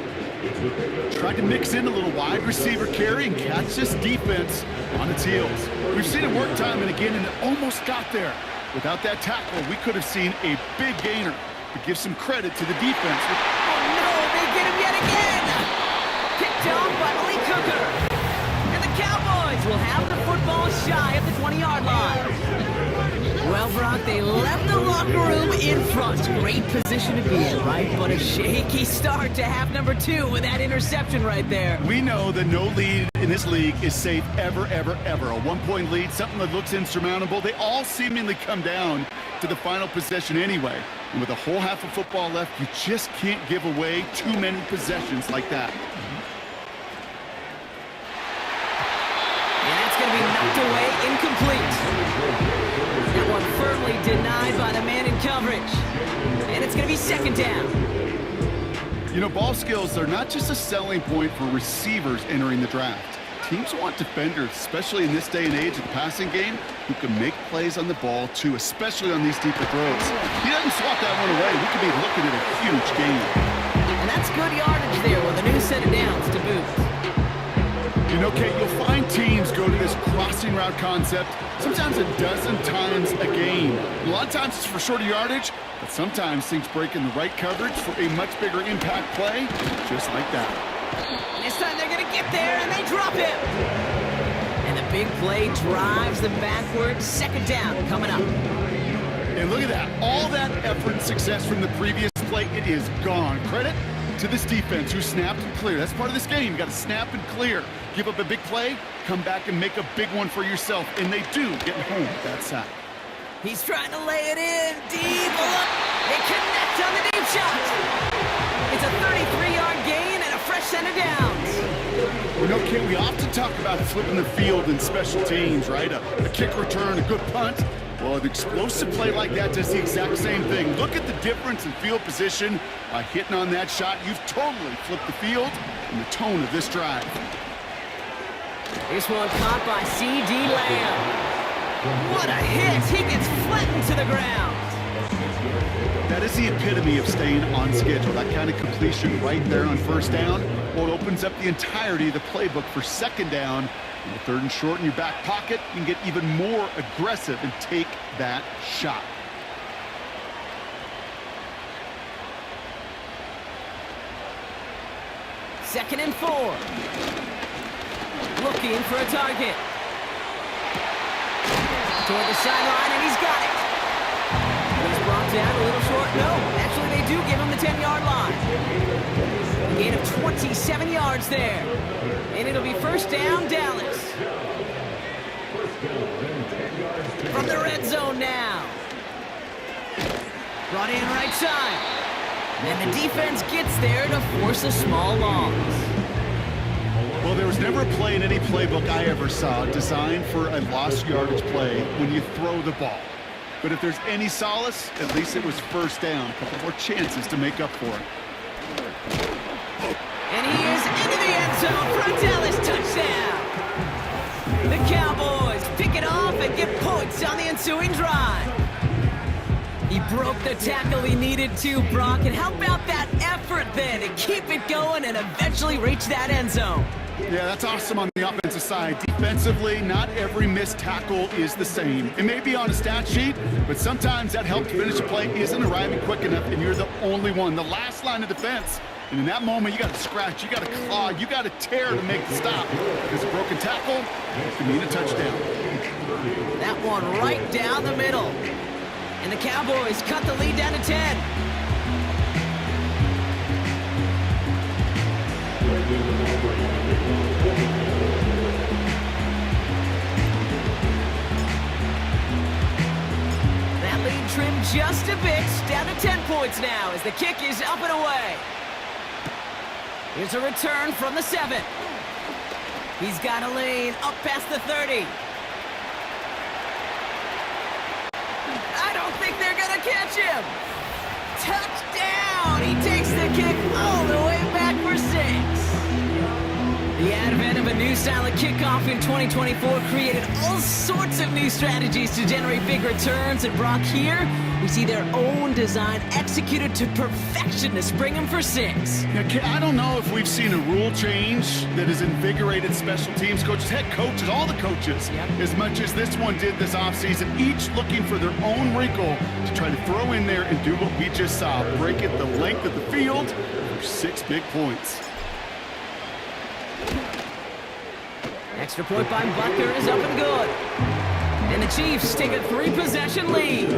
F: Tried to mix in a little wide receiver carry and catch this defense on its heels. We've seen it work time and again, and it almost got there. Without that tackle, we could have seen a big gainer. But give some credit to the defense.
E: Oh no, they get him yet again! Picked off by Malik Cooker. And the Cowboys will have the football shy of the 20-yard line. Well, Brock, they left the locker room in front. Great position to be in, right? But a shaky start to half number 2 with that interception right there.
F: We know that no lead in this league is safe ever, ever, ever. A 1-point lead, something that looks insurmountable. They all seemingly come down to the final possession anyway. And with a whole half of football left, you just can't give away too many possessions like that.
E: And that's going to be knocked away, incomplete. That one firmly denied by the man in coverage. And it's going to be 2nd down.
F: You know, ball skills are not just a selling point for receivers entering the draft. Teams want defenders, especially in this day and age of the passing game, who can make plays on the ball too, especially on these deeper throws. He doesn't swat that one away. We could be looking at a huge game.
E: And that's good yardage there with a new set of downs to boot.
F: You know, Kate, you'll find teams go to this crossing route concept sometimes a dozen times a game. A lot of times it's for shorter yardage, but sometimes things break in the right coverage for a much bigger impact play, just like that.
E: And this time they're going to get there, and they drop him. And the big play drives them backwards. 2nd down coming up.
F: And look at that. All that effort and success from the previous play, it is gone. Credit to this defense who snapped and cleared. That's part of this game. You got to snap and clear. Give up a big play, come back and make a big one for yourself. And they do get home with that sack.
E: He's trying to lay it in. Deep. They connect on the deep shot. It's a 33-yard gain and a fresh set of downs.
F: You know, Ken, we often talk about flipping the field in special teams, right? A kick return, a good punt. Well, an explosive play like that does the exact same thing. Look at the difference in field position. By hitting on that shot, you've totally flipped the field and the tone of this drive.
E: This one caught by C.D. Lamb. What a hit! He gets flattened to the ground.
F: That is the epitome of staying on schedule. That kind of completion right there on 1st down. Well, it opens up the entirety of the playbook for 2nd down. And the 3rd and short in your back pocket, you can get even more aggressive and take that shot.
E: Second and 4. Looking for a target. Toward the sideline, and he's got it. He's brought down a little short. No, actually they do give him the 10-yard line. A gain of 27 yards there. And it'll be 1st down, Dallas. From the red zone now. Brought in right side. And the defense gets there to force a small loss.
F: Well, there was never a play in any playbook I ever saw designed for a lost yardage play when you throw the ball. But if there's any solace, at least it was 1st down. A couple more chances to make up for it.
E: And he is into the end zone for a Dallas touchdown. The Cowboys pick it off and get points on the ensuing drive. He broke the tackle he needed to, Brock. And how about that effort then to keep it going and eventually reach that end zone?
F: Yeah, that's awesome on the offensive side. Defensively, not every missed tackle is the same. It may be on a stat sheet, but sometimes that help to finish a play isn't arriving quick enough, and you're the only one. The last line of defense. And in that moment, you got to scratch, you got to claw, you got to tear to make the stop. Because a broken tackle can mean a touchdown.
E: That one right down the middle. And the Cowboys cut the lead down to 10. That lead trimmed just a bit, down to 10 points now as the kick is up and away. Here's a return from the 7. He's got a lane up past the 30. I don't think they're going to catch him. Touchdown! He takes the kick all the way back for 6. The advent of a new style of kickoff in 2024 created all sorts of new strategies to generate big returns. And Brock, here, we see their own design executed to perfection to spring them for 6.
F: Yeah, I don't know if we've seen a rule change that has invigorated special teams coaches, head coaches, all the coaches, as much as this one did this offseason, each looking for their own wrinkle to try to throw in there and do what we just saw, break it the length of the field for 6 big points.
E: Extra point by Butker is up and good. And the Chiefs take a 3-possession lead.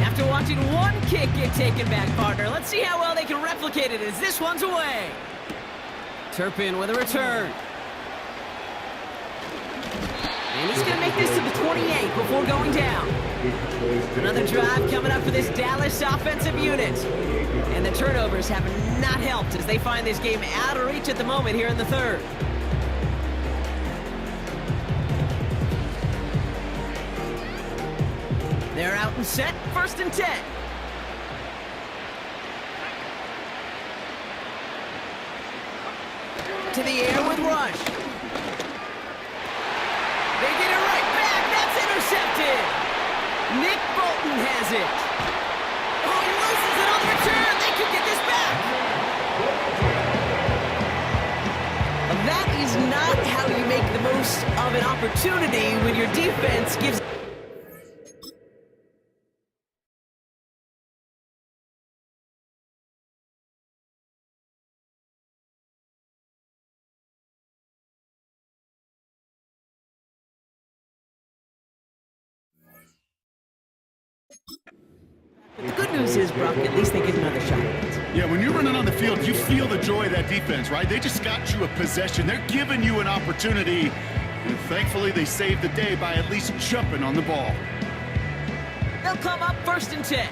E: After watching one kick get taken back, partner, let's see how well they can replicate it as this one's away. Turpin with a return. And he's going to make this to the 28 before going down. Another drive coming up for this Dallas offensive unit. And the turnovers have not helped as they find this game out of reach at the moment here in the 3rd. They're out and set, 1st and 10. To the air with Rush. They get it right back. That's intercepted. Nick Bolton has it. Oh, he loses it on the return. They could get this back. That is not how you make the most of an opportunity when your defense gives... But the good news is, Brock, at least they get another shot at it.
F: Yeah, when you're running on the field, you feel the joy of that defense, right? They just got you a possession. They're giving you an opportunity. And thankfully, they saved the day by at least jumping on the ball.
E: They'll come up 1st and 10.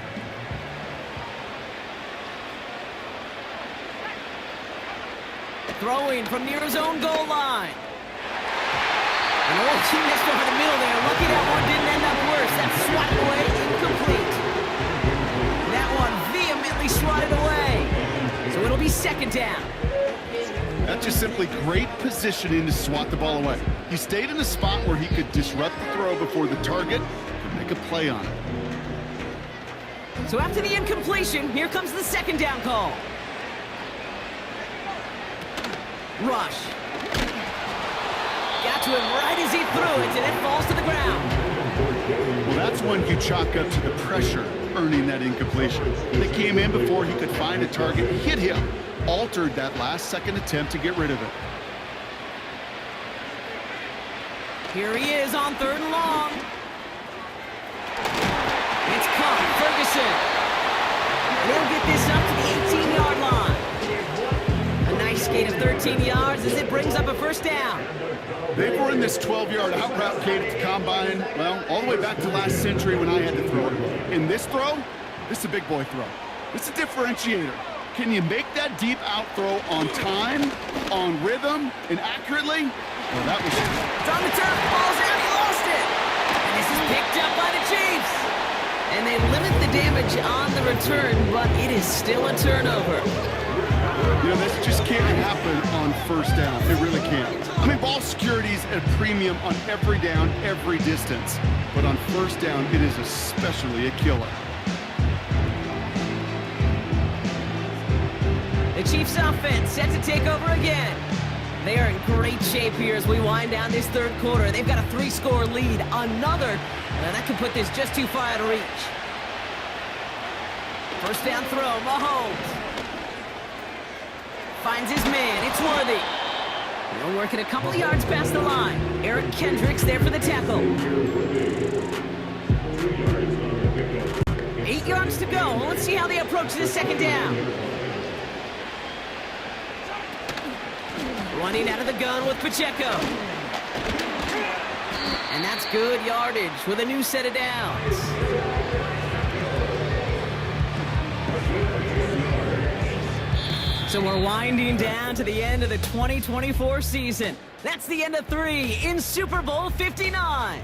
E: Throwing from near his own goal line. And he missed over the middle there. Lucky that one didn't end up worse. That's swatted away, incomplete. That one vehemently swatted away. So it'll be 2nd down.
F: That's just simply great positioning to swat the ball away. He stayed in a spot where he could disrupt the throw before the target could make a play on it.
E: So after the incompletion, here comes the 2nd down call. Rush. Got to him right as he threw it, and it falls to the ground.
F: Well, that's one you chalk up to the pressure earning that incompletion. They came in before he could find a target, hit him, altered that last-second attempt to get rid of it.
E: Here he is on 3rd and long. It's caught, Ferguson. They'll get this up to the 18-yard line. A nice gain of 13 yards as it brings up a 1st down.
F: They've run this 12-yard out route gate at the combine, well, all the way back to last century when I had to throw it. In this throw, this is a big boy throw. It's a differentiator. Can you make that deep out throw on time, on rhythm, and accurately? Well, that was...
E: It's on the turf, ball's out, he lost it! And this is picked up by the Chiefs! And they limit the damage on the return, but it is still a turnover.
F: You know, this just can't happen on first down. It really can't. I mean, ball security's at a premium on every down, every distance. But on first down, it is especially a killer.
E: The Chiefs offense set to take over again. They are in great shape here as we wind down this third quarter. They've got a 3-score lead. Another, that could put this just too far out of reach. First down throw, Mahomes. Finds his man, it's Worthy. They're working a couple of yards past the line. Eric Kendricks there for the tackle. 8 yards to go. Let's see how they approach this second down. Running out of the gun with Pacheco. And that's good yardage with a new set of downs. So we're winding down to the end of the 2024 season. That's the end of 3 in Super Bowl 59.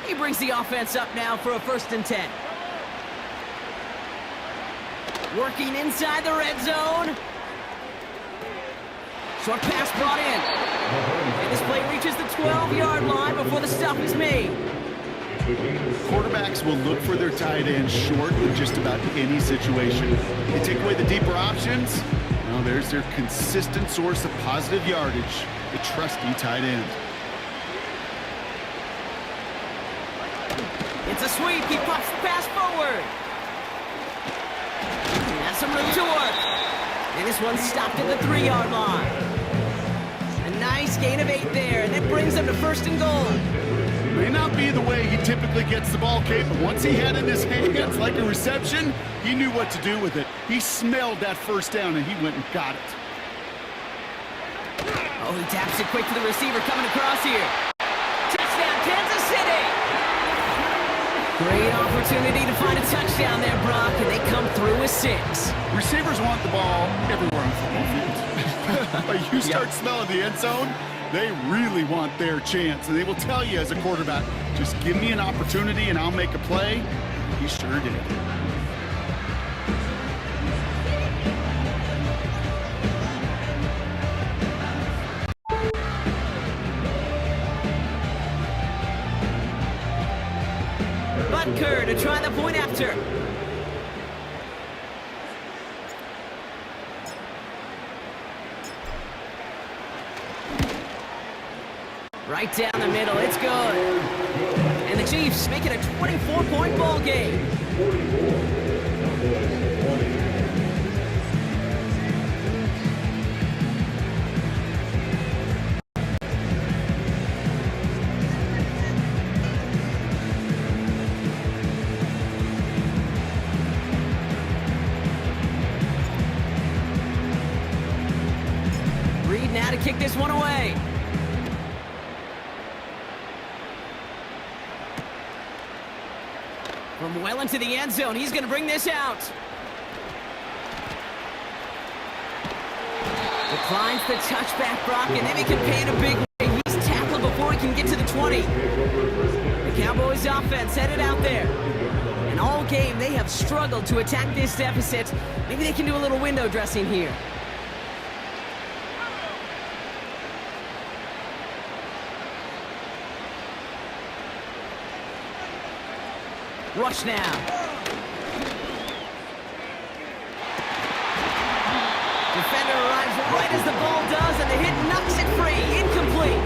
E: He brings the offense up now for a 1st and 10. Working inside the red zone. Short pass brought in. And this play reaches the 12-yard line before the stop is made.
F: Quarterbacks will look for their tight end short in just about any situation. They take away the deeper options. Now there's their consistent source of positive yardage, the trusty tight end.
E: It's a sweep. He pops the pass forward. That's some room to work. And this one's stopped at the 3-yard line. A nice gain of 8 there, and that brings them to 1st and goal.
F: May not be the way he typically gets the ball, Kate, but once he had it in his hands like a reception, he knew what to do with it. He smelled that first down, and he went and got it.
E: Oh, he taps it quick to the receiver coming across here. Touchdown, Kansas City! Great opportunity to find a touchdown there, Brock, and they come through with 6.
F: Receivers want the ball everywhere on the football field. But you start smelling the end zone, they really want their chance. And they will tell you as a quarterback, just give me an opportunity and I'll make a play. He sure did.
E: Butker to try the point after. Right down the middle, it's good. And the Chiefs make it a 24-point ball game. Reed now to kick this one away. From well into the end zone, he's going to bring this out. Declines the touchback, Brock, and then he can pay in a big way. He's tackled before he can get to the 20. The Cowboys offense headed out there. And all game, they have struggled to attack this deficit. Maybe they can do a little window dressing here. Rush now. Defender arrives right as the ball does, and the hit knocks it free. Incomplete.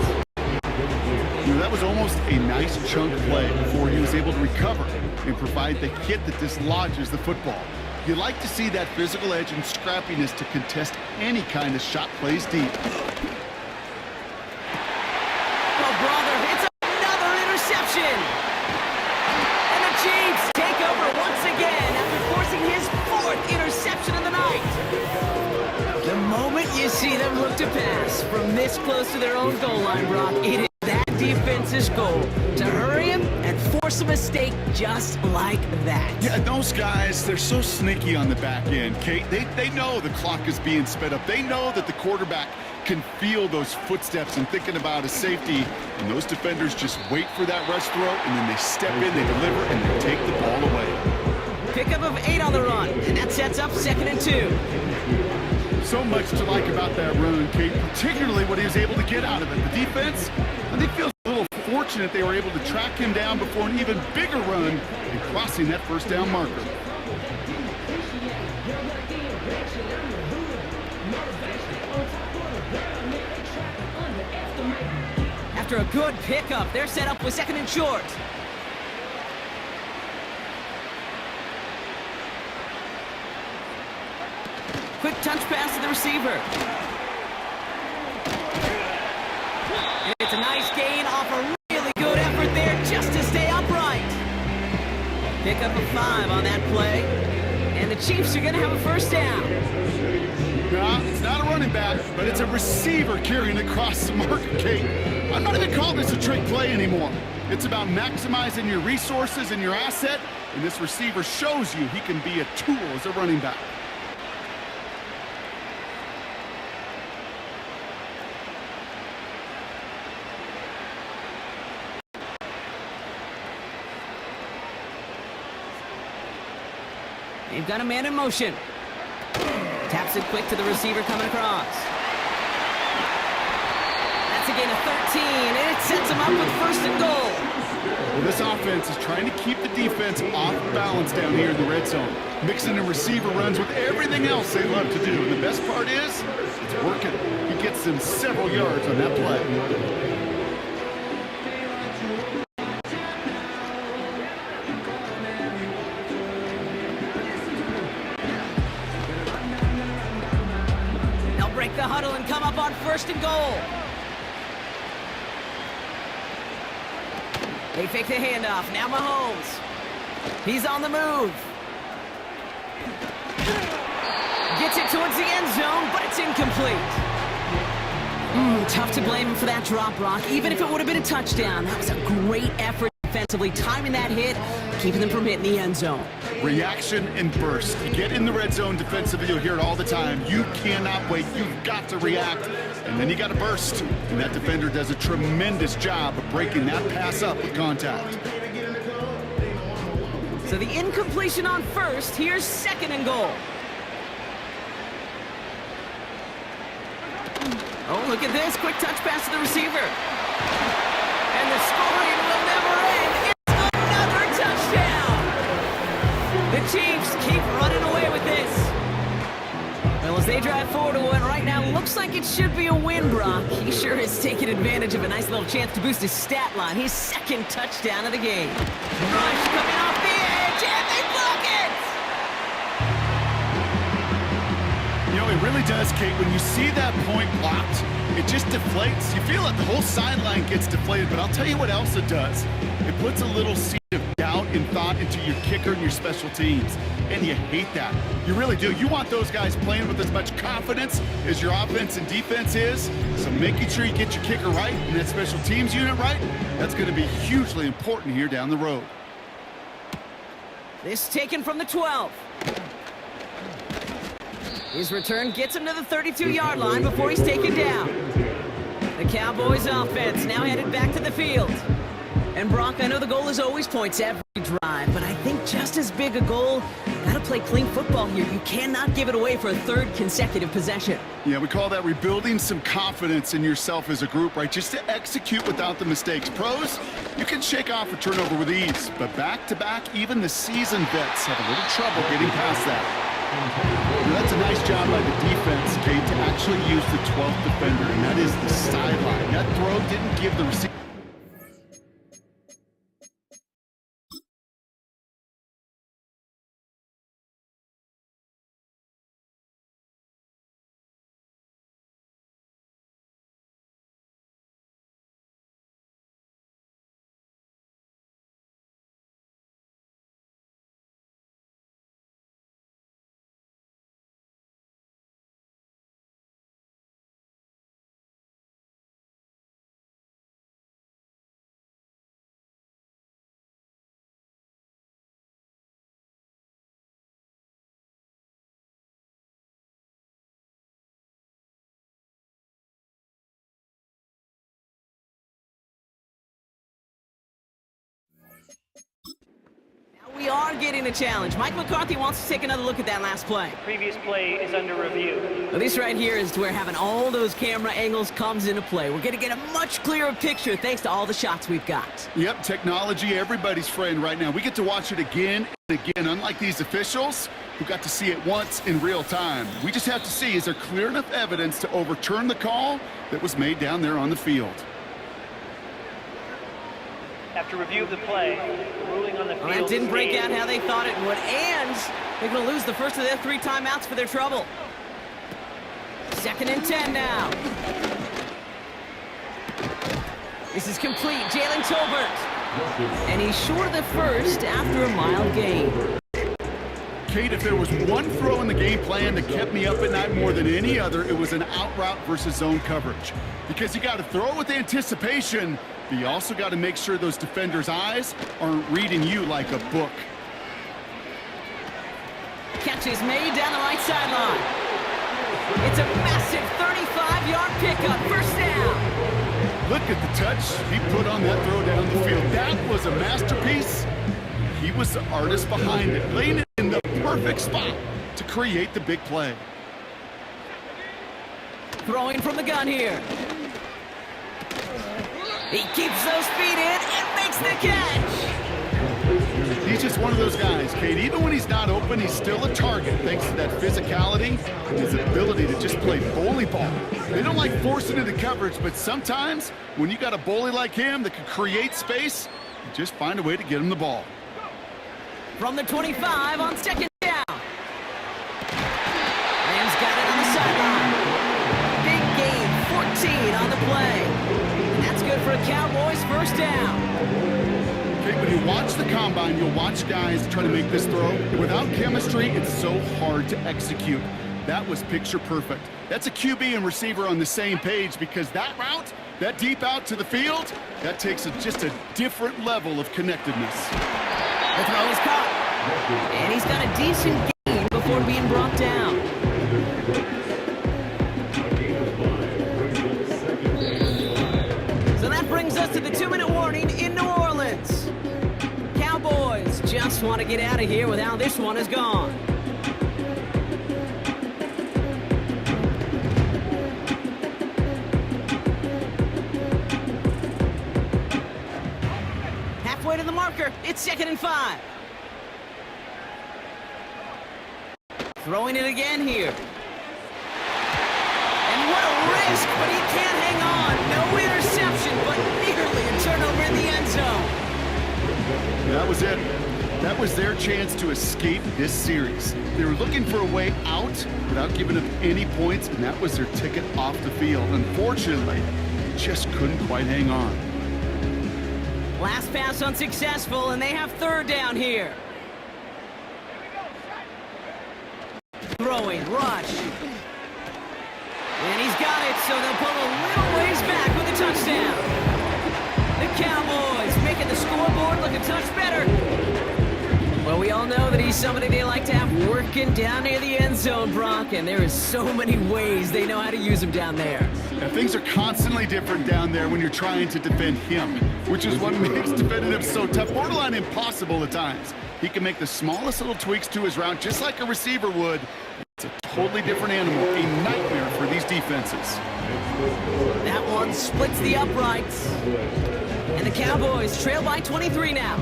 F: You know, that was almost a nice chunk play before he was able to recover and provide the hit that dislodges the football. You like to see that physical edge and scrappiness to contest any kind of shot plays deep.
E: Oh, brother, it's another interception. And the Chiefs take over once again after forcing his 4th interception of the night. The moment you see see them look to pass from this close to their own goal line, Brock. It is that defense's goal to hurry him and force a mistake just like that.
F: Yeah, those guys, they're so sneaky on the back end, Kate. They know the clock is being sped up. They know that the quarterback can feel those footsteps and thinking about his safety. And those defenders just wait for that rush throw, and then they step in, they deliver, and they take the ball away.
E: Pickup of 8 on the run, and that sets up 2nd and 2.
F: So much to like about that run, Kate, particularly what he was able to get out of it. The defense, I think, feels a little fortunate they were able to track him down before an even bigger run and crossing that first down marker.
E: After a good pickup, they're set up with 2nd and short. Quick touch pass to the receiver. It's a nice gain off a really good effort there just to stay upright. Pickup of 5 on that play. And the Chiefs are going to have a first down.
F: No, it's not a running back, but it's a receiver carrying across the marker, Kate. I'm not even calling this a trick play anymore. It's about maximizing your resources and your asset, and this receiver shows you he can be a tool as a running back.
E: They've got a man in motion. Taps it quick to the receiver coming across. That's a gain of 13, and it sets him up with 1st and goal.
F: Well, this offense is trying to keep the defense off balance down here in the red zone, mixing in receiver runs with everything else they love to do. And the best part is, it's working. He gets them several yards on that play.
E: The huddle and come up on 1st and goal. They fake the handoff. Now Mahomes. He's on the move. Gets it towards the end zone, but it's incomplete. Tough to blame him for that drop, Brock. Even if it would have been a touchdown, that was a great effort defensively, timing that hit, keeping them from hitting the end zone.
F: Reaction and burst. You get in the red zone defensively, you'll hear it all the time. You cannot wait. You've got to react. And then you got to burst. And that defender does a tremendous job of breaking that pass up with contact.
E: So the incompletion on 1st. Here's 2nd and goal. Oh, look at this. Quick touch pass to the receiver. And the scoring will never end. It's another touchdown. The Chiefs keep running away with this. Well, as they drive forward to one right now, looks like it should be a win, Brock. He sure is taking advantage of a nice little chance to boost his stat line. His 2nd touchdown of the game. Rush coming off the edge, and they block it!
F: You know, it really does, Kate. When you see that point blocked, it just deflates. You feel it. The whole sideline gets deflated, but I'll tell you what else it does. It puts a little seed of doubt and thought into your kicker and your special teams, and you hate that. You really do. You want those guys playing with as much confidence as your offense and defense is, so making sure you get your kicker right and that special teams unit right, that's going to be hugely important here down the road.
E: This taken from the 12. His return gets him to the 32-yard line before he's taken down. The Cowboys offense now headed back to the field. And Brock, I know the goal is always points every drive, but I think just as big a goal, gotta play clean football here. You cannot give it away for a 3rd consecutive possession.
F: Yeah, we call that rebuilding some confidence in yourself as a group, right? Just to execute without the mistakes. Pros, you can shake off a turnover with ease, but back-to-back, even the seasoned vets have a little trouble getting past that. Well, that's a nice job by the defense, Kate, to actually use the 12th defender, and that is the sideline. That throw didn't give the receiver
E: we are getting a challenge. Mike McCarthy wants to take another look at that last play.
G: The previous play is under review.
E: Well, this right here is where having all those camera angles comes into play. We're going to get a much clearer picture thanks to all the shots we've got.
F: Yep, technology, everybody's friend right now. We get to watch it again and again, unlike these officials who got to see it once in real time. We just have to see, is there clear enough evidence to overturn the call that was made down there on the field?
G: After review of the play, ruling on the field.
E: Well, that didn't break out how they thought it would, and they're going to lose the first of their 3 timeouts for their trouble. 2nd and 10 now. This is complete. Jalen Tolbert. And he's short of the first after a mild gain.
F: Kate, if there was one throw in the game plan that kept me up at night more than any other, it was an out route versus zone coverage. Because you got to throw with anticipation, but you also got to make sure those defenders' eyes aren't reading you like a book.
E: Catch is made down the right sideline. It's a massive 35-yard pickup. First down.
F: Look at the touch he put on that throw down the field. That was a masterpiece. He was the artist behind it, laying it in the perfect spot to create the big play.
E: Throwing from the gun here. He keeps those feet in and makes the catch.
F: He's just one of those guys, Kate. Even when he's not open, he's still a target thanks to that physicality and his ability to just play bully ball. They don't like forcing into coverage, but sometimes when you got a bully like him that can create space, you just find a way to get him the ball.
E: From the 25 on 2nd down. Rams got it on the sideline. Big gain, 14 on the play. And that's good for a Cowboys first down.
F: Okay, when you watch the combine, you'll watch guys try to make this throw. Without chemistry, it's so hard to execute. That was picture perfect. That's a QB and receiver on the same page because that route, that deep out to the field, that takes just a different level of connectedness.
E: The throw is caught. And he's got a decent gain before being brought down. So that brings us to the 2-minute warning in New Orleans. Cowboys just want to get out of here with how this one is gone. Halfway to the marker. It's 2nd and 5. Throwing it again here. And what a risk, but he can't hang on. No interception, but nearly a turnover in the end zone.
F: That was it. That was their chance to escape this series. They were looking for a way out without giving up any points, and that was their ticket off the field. Unfortunately, just couldn't quite hang on.
E: Last pass unsuccessful, and they have 3rd down here. Throwing, rush. And he's got it, so they'll pull a little ways back with a touchdown. The Cowboys making the scoreboard look a touch better. Well, we all know that he's somebody they like to have working down near the end zone, Brock, and there is so many ways they know how to use him down there.
F: And things are constantly different down there when you're trying to defend him, which is what makes defending him so tough, borderline impossible at times. He can make the smallest little tweaks to his route just like a receiver would. It's a totally different animal, a nightmare for these defenses.
E: That one splits the uprights. And the Cowboys trail by 23 now.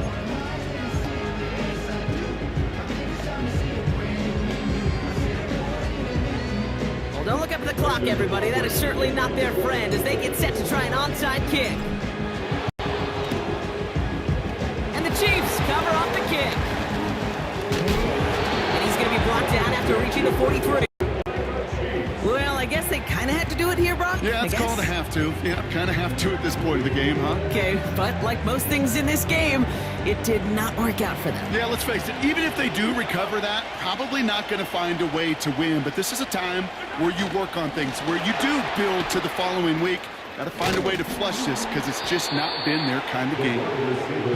E: Well, don't look up at the clock, everybody. That is certainly not their friend as they get set to try an onside kick. And the Chiefs cover off the kick. And he's going to be brought down after reaching the 43. Well, I guess they kind of had to do it here, Brock.
F: Yeah, it's called a have to. Yeah, kind of have to at this point of the game, huh?
E: Okay, but like most things in this game, it did not work out for them.
F: Yeah, let's face it, even if they do recover that, probably not going to find a way to win. But this is a time where you work on things, where you do build to the following week. Got to find a way to flush this because it's just not been their kind of game.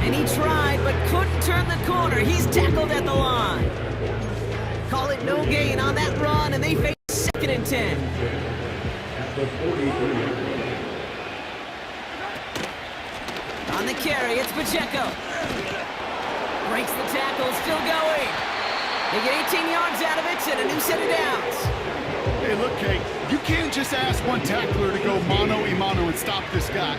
E: And he tried, but couldn't turn the corner. He's tackled at the line. Call it no gain on that run, and they face 2nd and 10. On the carry, it's Pacheco. Breaks the tackle, still going. They get 18 yards out of it and a new set of downs.
F: Hey, look, Kate, you can't just ask one tackler to go mano-a-mano and stop this guy.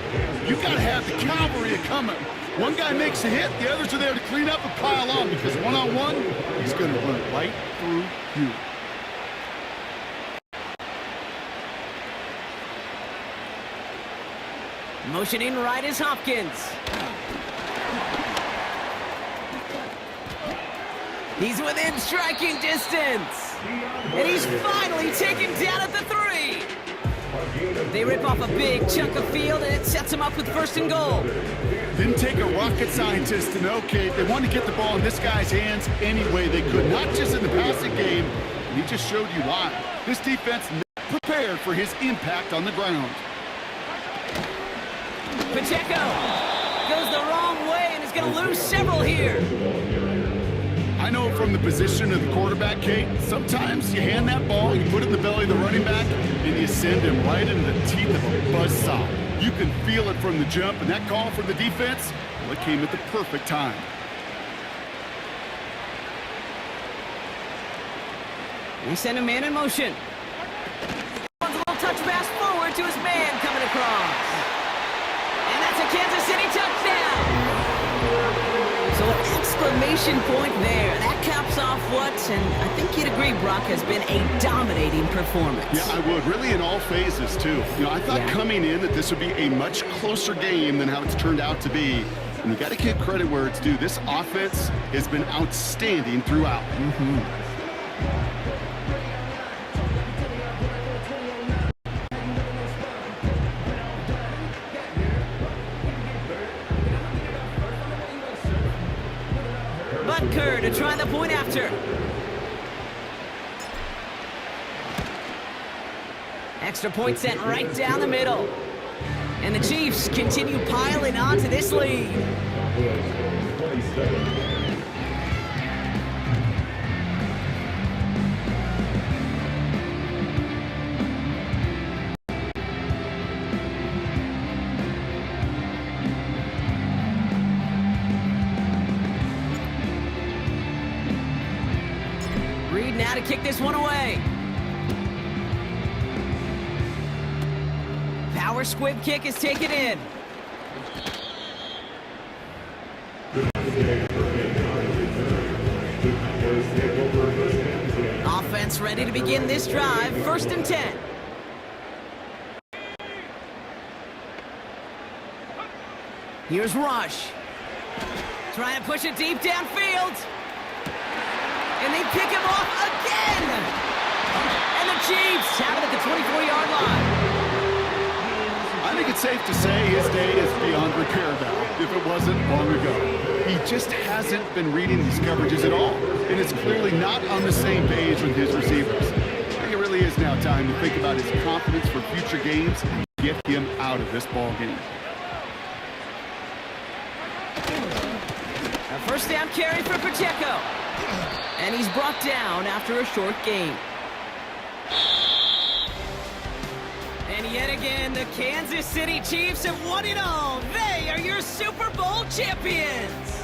F: You've got to have the cavalry coming. One guy makes a hit, the others are there to clean up and pile on, because one-on-one, he's going to run right through you.
E: Motioning right is Hopkins. He's within striking distance. And he's finally taken down at the 3. They rip off a big chunk of field, and it sets him up with 1st and goal.
F: Didn't take a rocket scientist to know, Kate. They wanted to get the ball in this guy's hands any way they could, not just in the passing game. And he just showed you why. This defense not prepared for his impact on the ground.
E: Pacheco goes the wrong way and is going to lose several here.
F: I know from the position of the quarterback, Kate, sometimes you hand that ball, you put it in the belly of the running back, and you send him right into the teeth of a buzzsaw. You can feel it from the jump, and that call from the defense, well, it came at the perfect time.
E: We send a man in motion. One's a little touch pass forward to his man coming across. And that's a Kansas City touchdown. So an exclamation point there. That caps off what, and I think you'd agree, Brock, has been a dominating performance.
F: Yeah, I would. Really in all phases, too. You know, I thought coming in that this would be a much closer game than how it's turned out to be. And you got to give credit where it's due. This offense has been outstanding throughout.
E: Butker to try the point after. Extra point sent right down the middle. And the Chiefs continue piling on to this lead. Reed now to kick this one away. Power squib kick is taken in. Offense ready to begin this drive. 1st and 10. Here's Rush. Trying to push it deep downfield. And they pick him off again. And the Chiefs have it at the 24-yard line.
F: I think it's safe to say his day is beyond repair now, if it wasn't long ago. He just hasn't been reading these coverages at all, and it's clearly not on the same page with his receivers. I think it really is now time to think about his confidence for future games and get him out of this ball game.
E: A 1st down carry for Pacheco. And he's brought down after a short gain. And yet again, the Kansas City Chiefs have won it all. They are your Super Bowl champions.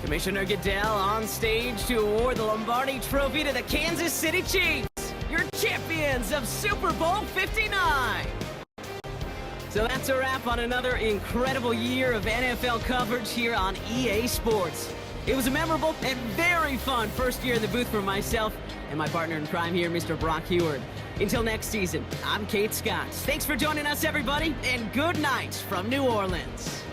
E: Commissioner Goodell on stage to award the Lombardi Trophy to the Kansas City Chiefs, your champions of Super Bowl 59. So that's a wrap on another incredible year of NFL coverage here on EA Sports. It was a memorable and very fun first year in the booth for myself and my partner in crime here, Mr. Brock Heward. Until next season, I'm Kate Scott. Thanks for joining us, everybody, and good night from New Orleans.